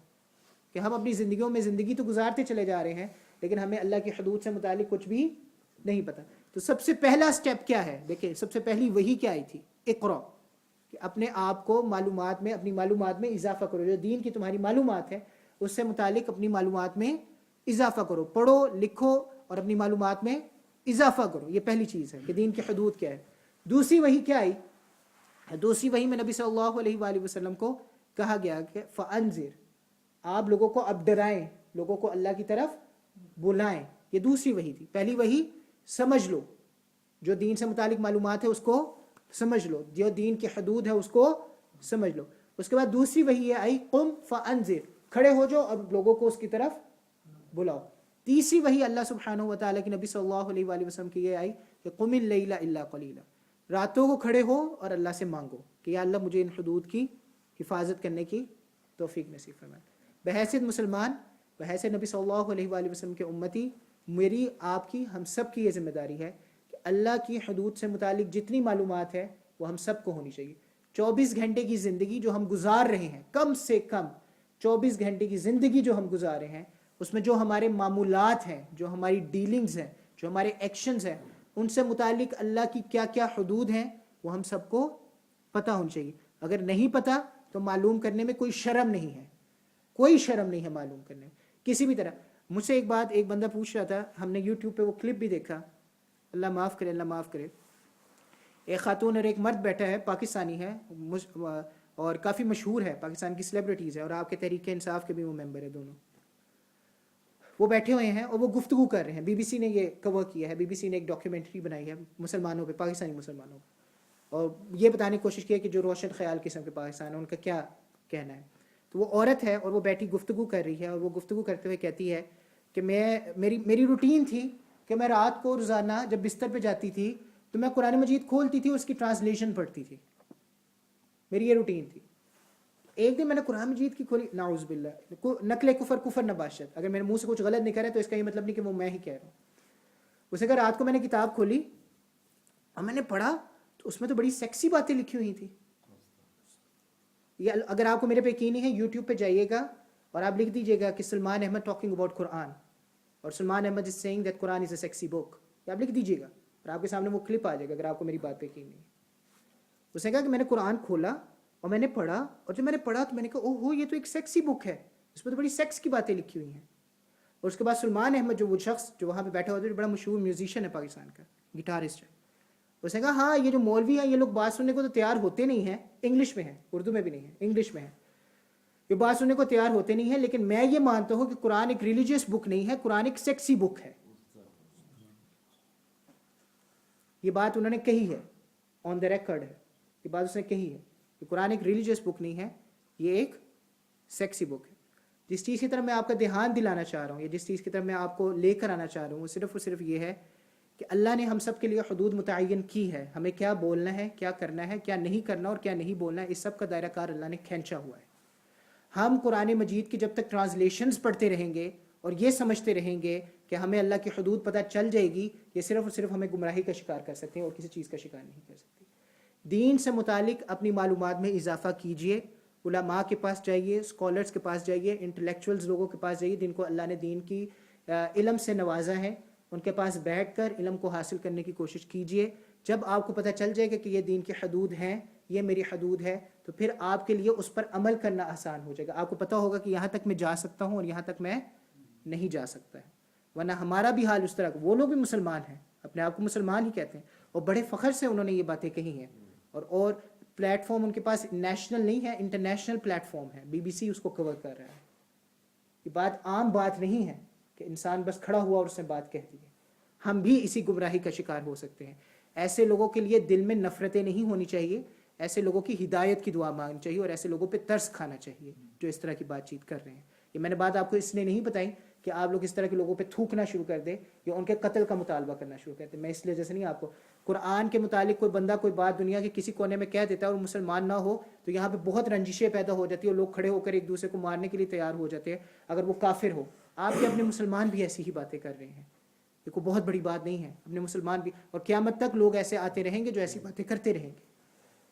کہ ہم اپنی زندگیوں میں زندگی تو گزارتے چلے جا رہے ہیں لیکن ہمیں اللہ کی حدود سے متعلق کچھ بھی نہیں پتہ۔ تو سب سے پہلا سٹیپ کیا ہے؟ دیکھیں سب سے پہلی وحی کیا آئی تھی؟ اقرا، کہ اپنے آپ کو معلومات میں، اپنی معلومات میں اضافہ کرو، جو دین کی تمہاری معلومات ہے اس سے متعلق اپنی معلومات میں اضافہ کرو، پڑھو لکھو اور اپنی معلومات میں اضافہ کرو۔ یہ پہلی چیز ہے کہ دین کی حدود کیا ہے۔ دوسری وحی کیا آئی؟ دوسری وحی میں نبی صلی اللہ علیہ وآلہ وسلم کو کہا گیا کہ فَأَنذِرْ، آپ لوگوں کو اب ڈرائیں، لوگوں کو اللہ کی طرف بلائیں۔ یہ دوسری وحی تھی۔ پہلی وحی سمجھ لو، جو دین سے متعلق معلومات ہے اس کو سمجھ لو، جو دین کی حدود ہے اس کو سمجھ لو۔ اس کے بعد دوسری وحی آئی قم فانذر، کھڑے ہو جاؤ اور لوگوں کو اس کی طرف بلاؤ۔ تیسری وحی اللہ سبحانہ و تعالیٰ کی نبی صلی اللہ علیہ وآلہ وسلم کی یہ آئی کہ قم اللیل الا قلیلا، راتوں کو کھڑے ہو اور اللہ سے مانگو کہ یا اللہ مجھے ان حدود کی حفاظت کرنے کی توفیق نصیب فرمائے۔ بحیثیت مسلمان، بحیثیت نبی صلی اللہ علیہ وآلہ وسلم کے امتی، میری آپ کی ہم سب کی یہ ذمہ داری ہے کہ اللہ کی حدود سے متعلق جتنی معلومات ہے وہ ہم سب کو ہونی چاہیے۔ 24 گھنٹے کی زندگی جو ہم گزار رہے ہیں، کم سے کم 24 گھنٹے کی زندگی جو ہم گزار رہے ہیں، اس میں جو ہمارے معمولات ہیں، جو ہماری ڈیلنگز ہیں، جو ہمارے ایکشنز ہیں، ان سے متعلق اللہ کی کیا کیا حدود ہیں وہ ہم سب کو پتہ ہونی چاہیے۔ اگر نہیں پتہ تو معلوم کرنے میں کوئی شرم نہیں ہے، کوئی شرم نہیں ہے معلوم کرنے میں کسی بھی طرح۔ مجھ سے ایک بندہ پوچھ رہا تھا، ہم نے یوٹیوب پہ وہ کلپ بھی دیکھا، اللہ معاف کرے، اللہ معاف کرے، ایک خاتون اور ایک مرد بیٹھا ہے، پاکستانی ہے اور کافی مشہور ہے، پاکستان کی سیلیبریٹیز ہے اور آپ کے تحریک انصاف کے بھی وہ ممبر ہے دونوں۔ وہ بیٹھے ہوئے ہیں اور وہ گفتگو کر رہے ہیں، بی بی سی نے یہ کور کیا ہے، بی بی سی نے ایک ڈاکیومنٹری بنائی ہے مسلمانوں پہ، پاکستانی مسلمانوں پہ، اور یہ بتانے کی کوشش کی ہے کہ جو روشن خیال قسم کے پاکستان ہیں ان کا کیا کہنا ہے۔ تو وہ عورت ہے اور وہ بیٹھی گفتگو کر رہی ہے اور وہ گفتگو کرتے ہوئے کہتی ہے کہ میری روٹین تھی کہ میں رات کو روزانہ جب بستر پہ جاتی تھی تو میں قرآن مجید کھولتی تھی اور اس کی ٹرانسلیشن پڑھتی تھی، میری یہ روٹین تھی۔ ایک دن میں نے قرآن مجید کی کھولی، نعوذ باللہ، نقل کفر نباشت، اگر میرے منہ سے کچھ غلط نکلا تو اس کا یہ مطلب نہیں کہ وہ میں ہی کہہ رہا ہوں۔ اس نے کہا رات کو میں نے کتاب کھولی اور میں نے پڑھا تو اس میں تو بڑی سیکسی باتیں لکھی ہوئی تھیں۔ یہ اگر آپ کو میرے پہ یقین نہیں ہے، یوٹیوب پہ جائیے گا اور آپ لکھ دیجیے گا کہ سلمان احمد ٹاکنگ اباؤٹ قرآن اور Salman Ahmed is saying that Quran is a sexy book, یہ آپ لکھ دیجیے گا اور آپ کے سامنے وہ کلپ آ جائے گا اگر آپ کو میری بات پہ یقین نہیں ہے۔ اس نے کہا کہ میں نے قرآن کھولا اور میں نے پڑھا، اور جب میں نے پڑھا تو میں نے کہا اوہ یہ تو ایک سیکسی بک ہے، اس میں تو بڑی سیکس کی باتیں لکھی ہوئی ہیں۔ اور اس کے بعد سلمان احمد جو وہ شخص جو وہاں پہ بیٹھا ہوا تھا، جو بڑا مشہور میوزیشین ہے پاکستان کا، گٹارسٹ ہے، اس نے کہا ہاں یہ جو مولوی ہیں یہ لوگ بات سننے کو تو تیار ہوتے نہیں ہیں، انگلش میں ہے، اردو میں بھی نہیں ہے، انگلش میں ہے، یہ بات سننے کو تیار ہوتے نہیں ہیں، لیکن میں یہ مانتا ہوں کہ قرآن ایک ریلیجیس بک نہیں ہے، قرآن ایک سیکسی بک ہے۔ یہ بات انہوں نے کہی ہے، آن دا ریکارڈ ہے، یہ بات اس نے کہی ہے کہ قرآن ایک ریلیجیس بک نہیں ہے، یہ ایک سیکسی بک ہے۔ جس چیز کی طرف میں آپ کا دھیان دلانا چاہ رہا ہوں یا جس چیز کی طرف میں آپ کو لے کر آنا چاہ رہا ہوں وہ صرف اور صرف یہ ہے کہ اللہ نے ہم سب کے لیے حدود متعین کی ہے، ہمیں کیا بولنا ہے، کیا کرنا ہے، کیا نہیں کرنا اور کیا نہیں بولنا ہے، اس سب کا دائرہ کار اللہ نے کھینچا ہوا ہے۔ ہم قرآن مجید کی جب تک ٹرانسلیشنز پڑھتے رہیں گے اور یہ سمجھتے رہیں گے کہ ہمیں اللہ کی حدود پتہ چل جائے گی، یہ صرف اور صرف ہمیں گمراہی کا شکار کر سکتے ہیں اور کسی چیز کا شکار نہیں کر سکتے۔ دین سے متعلق اپنی معلومات میں اضافہ کیجئے، علماء کے پاس جائیے، اسکالرز کے پاس جائیے، انٹلیکچوئلز لوگوں کے پاس جائیے جن کو اللہ نے دین کی علم سے نوازا ہے، ان کے پاس بیٹھ کر علم کو حاصل کرنے کی کوشش کیجئے۔ جب آپ کو پتہ چل جائے گا کہ یہ دین کی حدود ہیں، یہ میری حدود ہے، تو پھر آپ کے لیے اس پر عمل کرنا آسان ہو جائے گا۔ آپ کو پتہ ہوگا کہ یہاں تک میں جا سکتا ہوں اور یہاں تک میں نہیں جا سکتا ہے، ورنہ ہمارا بھی حال اس طرح کا، وہ لوگ بھی مسلمان ہیں، اپنے آپ کو مسلمان ہی کہتے ہیں اور بڑے فخر سے انہوں نے یہ باتیں کہی ہیں. اور پلیٹ فارم ان کے پاس نیشنل نہیں ہے، انٹرنیشنل پلیٹ فارم ہے، BBC اس کو کور کر رہا ہے. یہ بات عام بات نہیں ہے کہ انسان بس کھڑا ہوا اور اس نے بات کہہ دی ہے. ہم بھی اسی گمراہی کا شکار ہو سکتے ہیں. ایسے لوگوں کے لیے دل میں نفرتیں نہیں ہونی چاہیے، ایسے لوگوں کی ہدایت کی دعا مانگنی چاہیے، اور ایسے لوگوں پہ ترس کھانا چاہیے جو اس طرح کی بات چیت کر رہے ہیں. یہ میں نے بات آپ کو اس لیے نہیں بتائی کہ آپ لوگ اس طرح کے لوگوں پہ تھوکنا شروع کر دیں یا ان کے قتل کا مطالبہ کرنا شروع کر دیں. میں اس لیے جیسے نہیں آپ کو قرآن کے متعلق کوئی بندہ کوئی بات دنیا کے کسی کونے میں کہہ دیتا ہے اور مسلمان نہ ہو تو یہاں پہ بہت رنجشیں پیدا ہو جاتی ہیں اور لوگ کھڑے ہو کر ایک دوسرے کو مارنے کے لیے تیار ہو جاتے ہیں اگر وہ کافر ہو. آپ بھی اپنے مسلمان بھی ایسی ہی باتیں کر رہے ہیں، یہ کوئی بہت بڑی بات نہیں ہے. اپنے مسلمان بھی، اور قیامت تک لوگ ایسے آتے رہیں گے جو ایسی باتیں کرتے رہیں گے.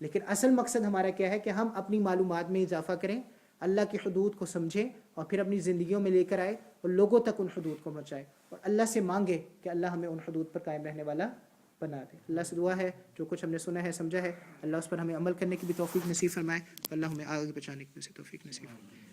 لیکن اصل مقصد ہمارا کیا ہے کہ ہم اپنی معلومات میں اضافہ کریں، اللہ کی حدود کو سمجھیں اور پھر اپنی زندگیوں میں لے کر آئے اور لوگوں تک ان حدود کو پہنچائے، اور اللہ سے مانگے کہ اللہ ہمیں ان حدود پر قائم رہنے والا بنا دے. اللہ سے دعا ہے جو کچھ ہم نے سنا ہے سمجھا ہے اللہ اس پر ہمیں عمل کرنے کی بھی توفیق نصیب فرمائے، اللہ ہمیں آگے بچانے کی بھی توفیق نصیب فرمائے.